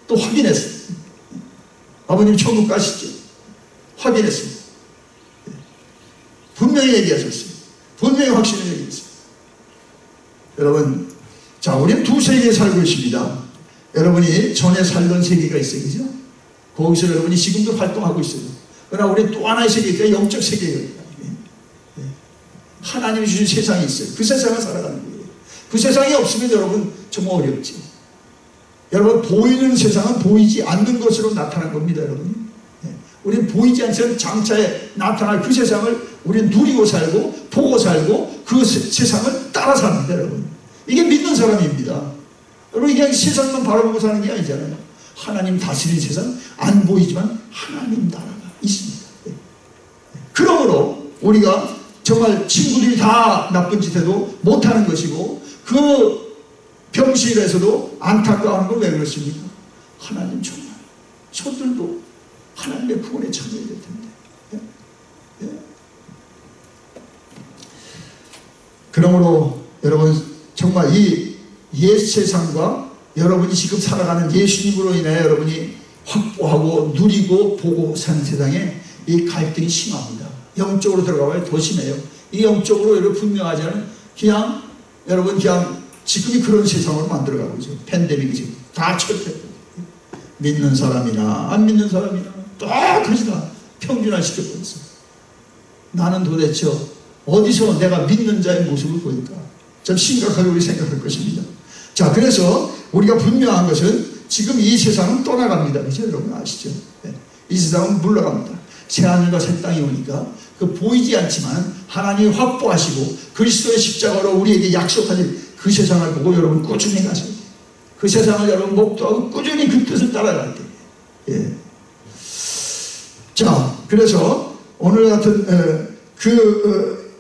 또 확인했어요. 아버님 천국 가시죠. 확인했습니다. 분명히 얘기하셨어요. 분명히 확신을 얘기했어요. 여러분, 자, 우리는 두 세계에 살고 있습니다. 여러분이 전에 살던 세계가 있어요. 그죠? 거기서 여러분이 지금도 활동하고 있어요. 그러나 우리는 또 하나의 세계가 영적 세계예요. 하나님이 주신 세상이 있어요. 그 세상을 살아가는 거예요. 그 세상이 없으면 여러분 정말 어렵지. 여러분, 보이는 세상은 보이지 않는 것으로 나타난 겁니다. 여러분. 우리는 보이지 않는 장차에 나타날 그 세상을 우리는 누리고 살고 보고 살고 그 세상을 따라 삽니다. 여러분, 이게 믿는 사람입니다. 여러분, 그냥 세상만 바라보고 사는 게 아니잖아요. 하나님 다스리는 세상, 안 보이지만 하나님 나라가 있습니다. 그러므로 우리가 정말 친구들이 다 나쁜 짓 해도 못하는 것이고, 그 병실에서도 안타까워하는 건 왜 그렇습니까? 하나님 정말 저들도 하나님의 구원에 참여해야 될 텐데. 그러므로 여러분, 정말 이 옛 세상과 여러분이 지금 살아가는 예수님으로 인해 여러분이 확보하고 누리고 보고 사는 세상에 이 갈등이 심합니다. 영적으로 들어가봐야 더 심해요. 이 영적으로 여러분 분명하지 않은 여러분 지금이 그런 세상으로 만들어가고 있어요. 팬데믹이 지금 다 철폐. 믿는 사람이나 안 믿는 사람이나 똑같이다. 평준화시켜버렸어요. 나는 도대체 어디서 내가 믿는 자의 모습을 보일까? 좀 심각하게 우리 생각할 것입니다. 자, 그래서 우리가 분명한 것은 지금 이 세상은 떠나갑니다. 그죠? 여러분 아시죠? 네. 이 세상은 물러갑니다. 새하늘과 새 땅이 오니까 그 보이지 않지만 하나님이 확보하시고 그리스도의 십자가로 우리에게 약속하신 그 세상을 보고 여러분 꾸준히 가셔야 돼요. 그 세상을 여러분 목도하고 꾸준히 그 뜻을 따라갈 때. 예. 자, 그래서 오늘 같은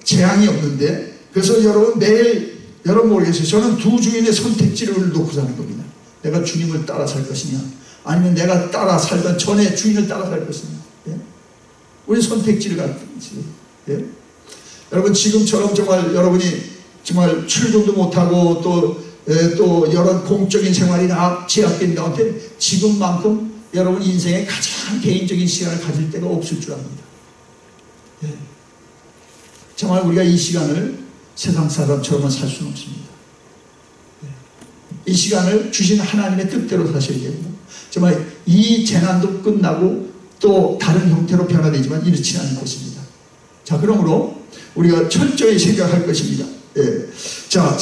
재앙이 없는데, 그래서 여러분 매일 여러분 모르겠어요. 저는 두 주인의 선택지를 놓고 사는 겁니다. 내가 주님을 따라 살 것이냐, 아니면 내가 따라 살던 전에 주인을 따라 살 것이냐. 예? 우리 선택지를 갖고 있어요. 예? 여러분 지금처럼 정말 여러분이 정말 출근도 못하고 또 여러 공적인 생활이나 제약된 가운데 지금만큼 여러분 인생의 가장 개인적인 시간을 가질 때가 없을 줄 압니다. 예. 정말 우리가 이 시간을 세상 사람처럼만 살 수는 없습니다. 예. 이 시간을 주신 하나님의 뜻대로 사셔야 됩니다. 정말 이 재난도 끝나고 또 다른 형태로 변화되지만 이렇지 않을 것입니다. 자, 그러므로 우리가 철저히 생각할 것입니다. 예. 자,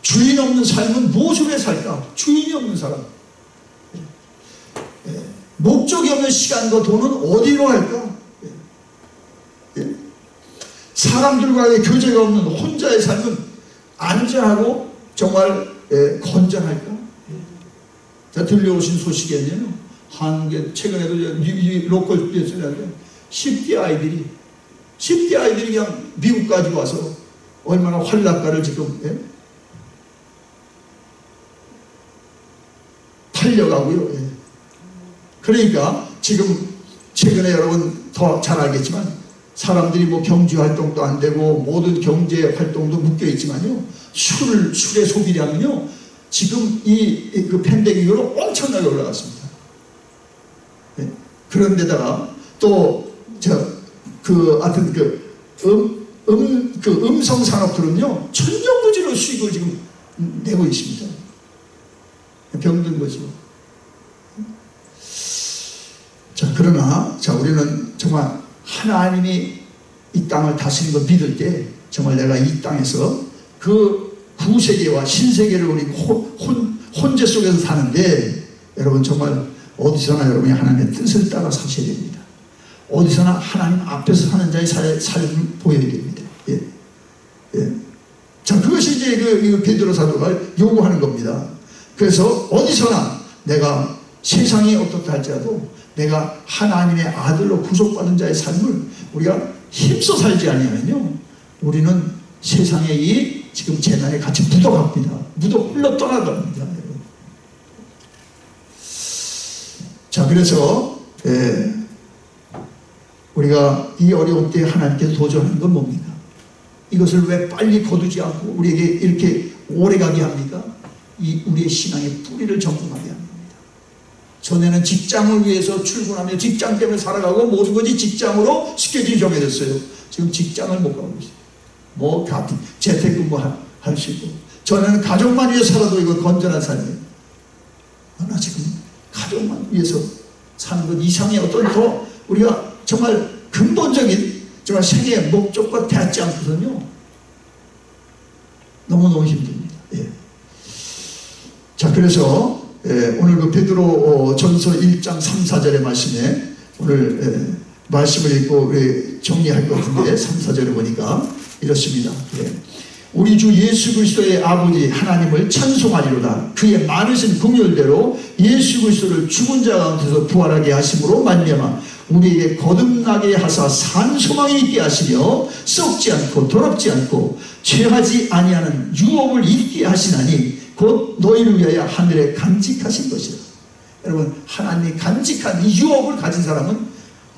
주인 없는 삶은 무엇으로 살까? 주인이 없는 사람. 예. 목적이 없는 시간과 돈은 어디로 갈까? 예. 예. 사람들과의 교제가 없는 혼자의 삶은 안전하고 정말 건전할까? 예. 자, 들려오신 소식에는요, 한국에 최근에도 로컬 뉴스에 10대 아이들이 그냥 미국까지 와서 얼마나 활락가를 지금 팔려가고요. 예. 그러니까 지금 최근에 여러분 더 잘 알겠지만 사람들이 뭐 경제 활동도 안 되고 모든 경제 활동도 묶여 있지만요, 술의 소비량은요 지금 그 팬데믹으로 엄청나게 올라갔습니다. 예. 그런데다가 또 하여튼 음성 산업들은요 천정부지로 수익을 지금 내고 있습니다. 병든 거죠. 자, 그러나 우리는 정말 하나님이 이 땅을 다스리는 걸 믿을 때 정말 내가 이 땅에서 그 구세계와 신세계를 우리 혼재 속에서 사는데, 여러분 정말 어디서나 여러분이 하나님의 뜻을 따라 사셔야 됩니다. 어디서나 하나님 앞에서 사는 자의 삶을 보여야 됩니다. 예. 예. 자, 그것이 이제 베드로 사도가 요구하는 겁니다. 그래서 어디서나 내가 세상이 어떻다 할지라도 내가 하나님의 아들로 구속받은 자의 삶을 우리가 힘써 살지 아니하면요, 우리는 세상의 이 지금 재난에 같이 묻어갑니다. 흘러 떠나갑니다. 자, 그래서 우리가 이 어려운 때에 하나님께 도전하는 건 뭡니까? 이것을 왜 빨리 거두지 않고 우리에게 이렇게 오래가게 합니까? 우리의 신앙의 뿌리를 점검하게 합니다. 전에는 직장을 위해서 출근하며 직장 때문에 살아가고 모든 것이 직장으로 스케줄이 정해졌어요. 지금 직장을 못 가고 있어요. 뭐 재택근무 할 수 있고. 전에는 가족만 위해 살아도 이거 건전한 삶이에요. 그러나 지금 가족만 위해서 사는 것 이상의 어떤 더 우리가 정말 근본적인 정말 생애의 목적과 닿지 않고서는요 너무너무 힘듭니다. 예. 자, 그래서 오늘 그 베드로 전서 1장 3, 4절의 말씀에 오늘 말씀을 읽고 정리할 것 같은데 3, 4절에 보니까 이렇습니다. 우리 주 예수 그리스도의 아버지 하나님을 찬송하리로다. 그의 많으신 긍휼대로 예수 그리스도를 죽은 자 가운데서 부활하게 하심으로 말미암아 우리에게 거듭나게 하사 산 소망이 있게 하시며 썩지 않고 더럽지 않고 죄하지 아니하는 유업을 있게 하시나니 곧 너희를 위하여 하늘에 간직하신 것이라. 여러분, 하나님이 간직한 이 유업을 가진 사람은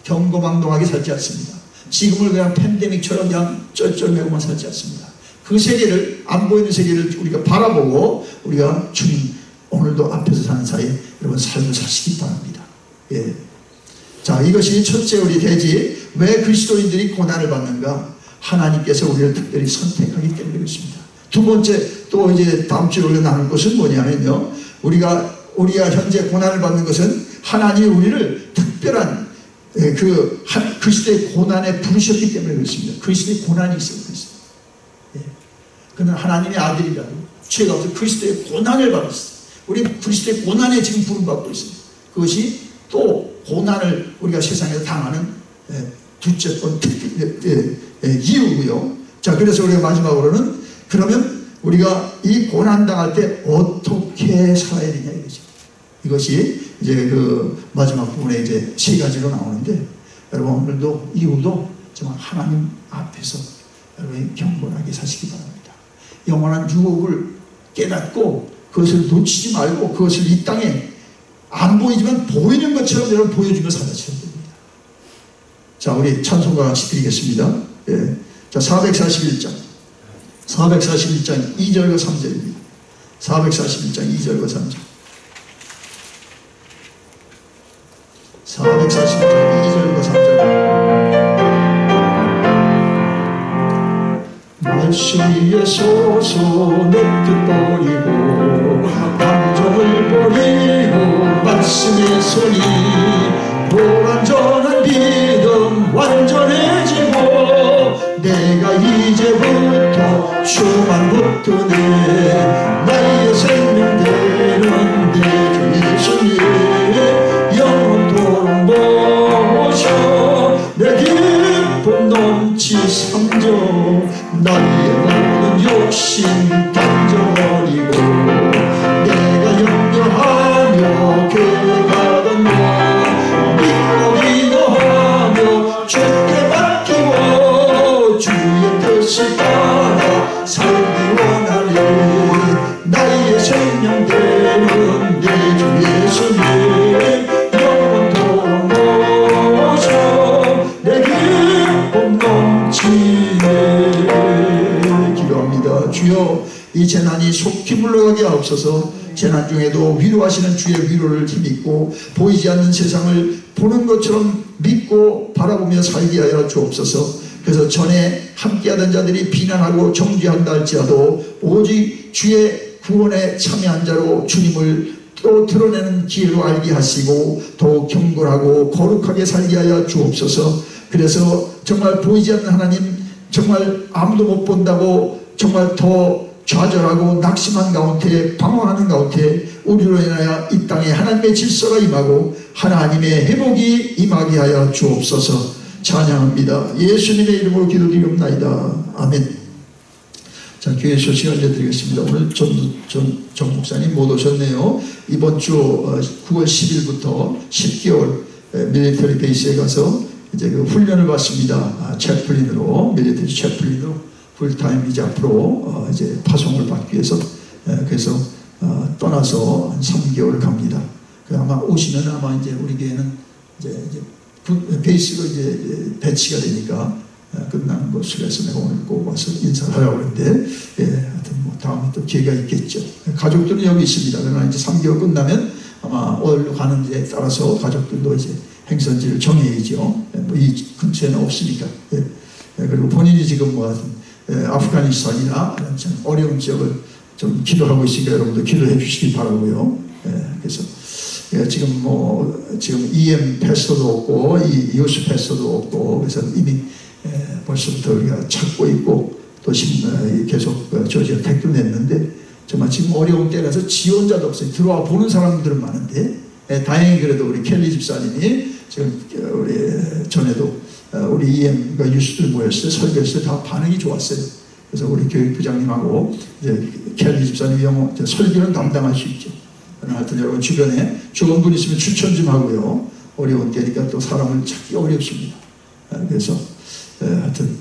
경거망동하게 살지 않습니다. 지금을 그냥 팬데믹처럼 그냥 쩔쩔매고만 살지 않습니다. 그 세계를, 안 보이는 세계를 우리가 바라보고 우리가 주님 오늘도 앞에서 사는 사이에 여러분 삶을 사시기 바랍니다. 예. 자, 이것이 첫째 우리 대지. 왜 그리스도인들이 고난을 받는가? 하나님께서 우리를 특별히 선택하기 때문에 그렇습니다. 두 번째, 또 이제 다음 주에 우리가 나눌 것은 뭐냐면요, 우리가 현재 고난을 받는 것은 하나님이 우리를 특별한 그리스도의 고난에 부르셨기 때문에 그렇습니다. 그리스도의 고난이 있어요. 그는 하나님의 아들이라도 죄가 없어 그리스도의 고난을 받았어요. 우리 그리스도의 고난에 지금 부름받고 있습니다. 그것이 또 고난을 우리가 세상에서 당하는 둘째 번 이유고요. 자, 그래서 우리가 마지막으로는 그러면 우리가 이 고난 당할 때 어떻게 살아야 되냐 이거죠. 이것이 이제 그 마지막 부분에 이제 세 가지로 나오는데, 여러분 오늘도 이후도 정말 하나님 앞에서 여러분이 경건하게 사시기 바랍니다. 영원한 유혹을 깨닫고 그것을 놓치지 말고 그것을 이 땅에 안 보이지만 보이는 것처럼 여러분 보여주며 살아셔야 됩니다. 자, 우리 찬송가 같이 드리겠습니다. 예. 자, 441장 2절과 3절입니다. 441장 2절과 3절. 441장 2절과 3절. 말씀 위에 서서 내 뜻 버리고 감정을 버리고 말씀의 손이 불완전한 믿음 완전해지고 내가 이제부터 주만 붙드네 나의 생명 되는 내 주 예수님 영원토록 모셔 내 기쁨 넘치 삼죠 나의 모든 욕심 던져버리고 내가 염려하며 교회 가던 너 믿고 기도하며 주께 맡기고 주의 뜻을 따라 살기 원하네 나의 생명 되는 내 주 예수님 영원토록 모셔 내 기쁨 넘치네. 기도합니다. 주여, 이 재난이 속히 물러가게 하옵소서. 재난 중에도 위로하시는 주의 위로를 힘입고 보이지 않는 세상을 보는 것처럼 믿고 바라보며 살게 하여 주옵소서. 그래서 전에 함께하던 자들이 비난하고 정죄한다 할지라도 오직 주의 구원에 참여한 자로 주님을 또 드러내는 기회로 알게 하시고 더욱 경건하고 거룩하게 살게 하여 주옵소서. 그래서 정말 보이지 않는 하나님, 정말 아무도 못 본다고 정말 더 좌절하고 낙심한 가운데 방황하는 가운데 우리로 인하여 이 땅에 하나님의 질서가 임하고 하나님의 회복이 임하게 하여 주옵소서. 찬양합니다. 예수님의 이름으로 기도드리옵나이다. 아멘. 자, 교회 소식 알려드리겠습니다. 오늘 정 목사님 못 오셨네요. 이번 주 9월 10일부터 10개월 밀리터리 베이스에 가서 이제 그 훈련을 받습니다. 채플린으로, 밀리터리 채플린으로 풀타임 이제 앞으로 이제 파송을 받기 위해서 그래서 떠나서 한 3개월 갑니다. 아마 오시면 아마 이제 우리 교회는 이제 베이스로 이제 배치가 되니까 끝나는 것을 해서 내가 오늘 꼭 와서 인사를 하려고 하는데, 하여튼 뭐 다음에 또 기회가 있겠죠. 가족들은 여기 있습니다. 그러나 이제 3개월 끝나면 아마 어디로 가는지에 따라서 가족들도 이제 행선지를 정해야죠. 뭐 이 근처에는 없으니까. 그리고 본인이 지금 뭐 아프가니스탄이나 어려운 지역을 좀 기도하고 있으니까 여러분도 기도해 주시기 바라고요. 그래서 지금 EM 패스터도 없고 이오스 패스터도 없고 그래서 이미 벌써부터 우리가 찾고 있고 또 계속 조지아 택도 냈는데 정말 지금 어려운 때라서 지원자도 없어요. 들어와 보는 사람들은 많은데 다행히 그래도 우리 켈리 집사님이 지금 우리 전에도 우리 EM과 유수들 모였어요. 설교했을 때 다 반응이 좋았어요. 그래서 우리 교육부장님하고 이제 켈리 집사님이 설교는 담당할 수 있죠. 하여튼 여러분 주변에 좋은 분 있으면 추천 좀 하고요. 어려운 때니까 또 사람을 찾기 어렵습니다. 그래서 하여튼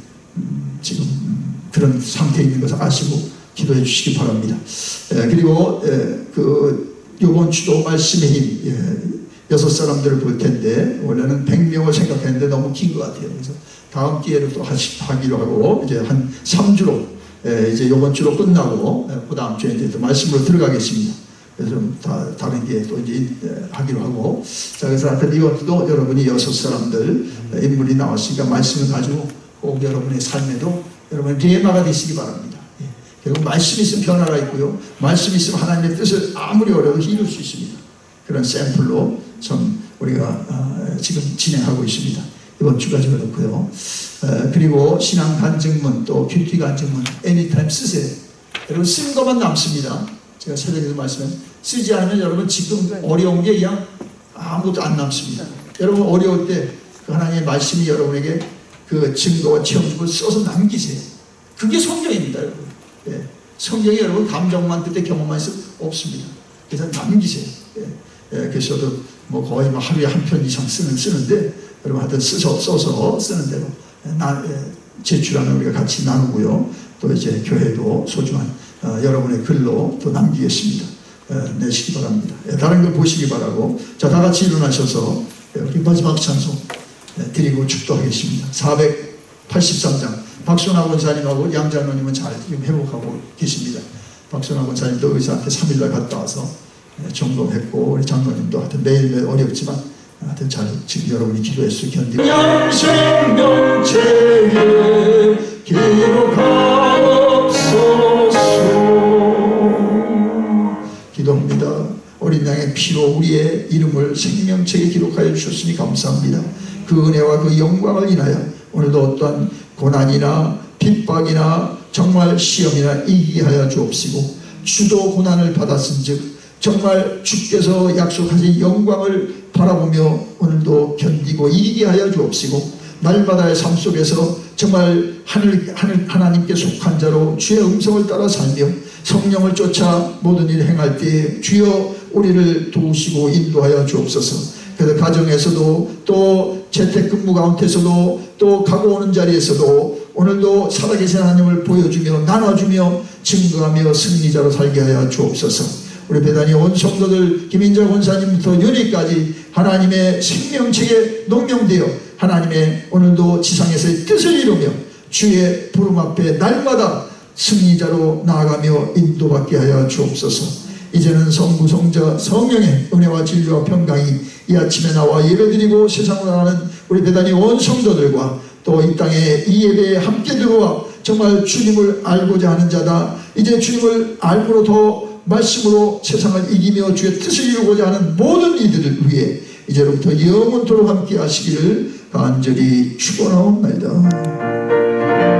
지금 그런 상태에 있는 것을 아시고 기도해 주시기 바랍니다. 그리고 요번 주도 말씀의 힘 6사람들을 볼 텐데 원래는 100명을 생각했는데 너무 긴 것 같아요. 그래서 다음 기회로 또 하기로 하고 이제 한 3주로 이제 요번 주로 끝나고 그 다음 주에 이제 또 말씀으로 들어가겠습니다. 그래서 좀 다른 게 또 이제 하기로 하고, 자, 그래서 하여튼 이것도 여러분이 6사람들 인물이 나왔으니까 말씀을 가지고 꼭 여러분의 삶에도 여러분의 레마가 되시기 바랍니다. 결국 말씀이 있으면 변화가 있고요. 말씀이 있으면 하나님의 뜻을 아무리 어려워도 이룰 수 있습니다. 그런 샘플로 좀 우리가 지금 진행하고 있습니다. 이번 주까지 그렇고요. 그리고 신앙 간증문, 또 큐티 간증문 애니타임 쓰세요. 여러분 쓴 것만 남습니다. 제가 새벽에도 말씀해 쓰지 않으면 여러분 지금 어려운 게 그냥 아무것도 안 남습니다. 여러분 어려울 때 그 하나님의 말씀이 여러분에게 그 증거와 체험을 써서 남기세요. 그게 성경입니다, 여러분. 예. 성경이 여러분 감정만 그때 경험만 있어 없습니다. 그래서 남기세요. 예. 예. 그래서 뭐 거의 뭐 하루에 한 편 이상 쓰는데 여러분 하여튼 써서 쓰는 대로 제출하는 우리가 같이 나누고요. 또 이제 교회도 소중한 여러분의 글로 또 남기겠습니다. 내시기 바랍니다. 다른 걸 보시기 바라고. 자, 다 같이 일어나셔서 우리 마지막 찬송 드리고 축도하겠습니다. 483장. 박순하 권사님하고 양장로님은 잘 지금 회복하고 계십니다. 박순하 권사님도 의사한테 3일날 갔다 와서 점검했고, 우리 장로님도 하여튼 매일매일 어렵지만 하여튼 잘 지금 여러분이 기도해서 견디고 생명체에 기록하옵소서. 기도합니다. 어린 양의 피로 우리의 이름을 생명책에 기록하여 주셨으니 감사합니다. 그 은혜와 그 영광을 인하여 오늘도 어떠한 고난이나 핍박이나 정말 시험이나 이기게 하여 주옵시고, 주도 고난을 받았은즉 정말 주께서 약속하신 영광을 바라보며 오늘도 견디고 이기게 하여 주옵시고, 날마다의 삶 속에서 정말 하나님께 속한 자로 주의 음성을 따라 살며 성령을 쫓아 모든 일을 행할 때에 주여 우리를 도우시고 인도하여 주옵소서. 그래서 가정에서도 또 재택근무 가운데서도 또 가고 오는 자리에서도 오늘도 살아계신 하나님을 보여주며 나눠주며 증거하며 승리자로 살게 하여 주옵소서. 우리 배단이 온 성도들 김인자 권사님부터 연희까지 하나님의 생명책에 농명되어 하나님의 오늘도 지상에서의 뜻을 이루며 주의 부름 앞에 날마다 승리자로 나아가며 인도받게 하여 주옵소서. 이제는 성부 성자 성령의 은혜와 진리와 평강이 이 아침에 나와 예배드리고 세상으로 나가는 우리 배단이 온 성도들과 또 이 땅에 이 예배에 함께 들어와 정말 주님을 알고자 하는 자다, 이제 주님을 알고로 더 말씀으로 세상을 이기며 주의 뜻을 이루고자 하는 모든 이들을 위해 이제로부터 영원토록 함께 하시기를 간절히 축원하옵나이다.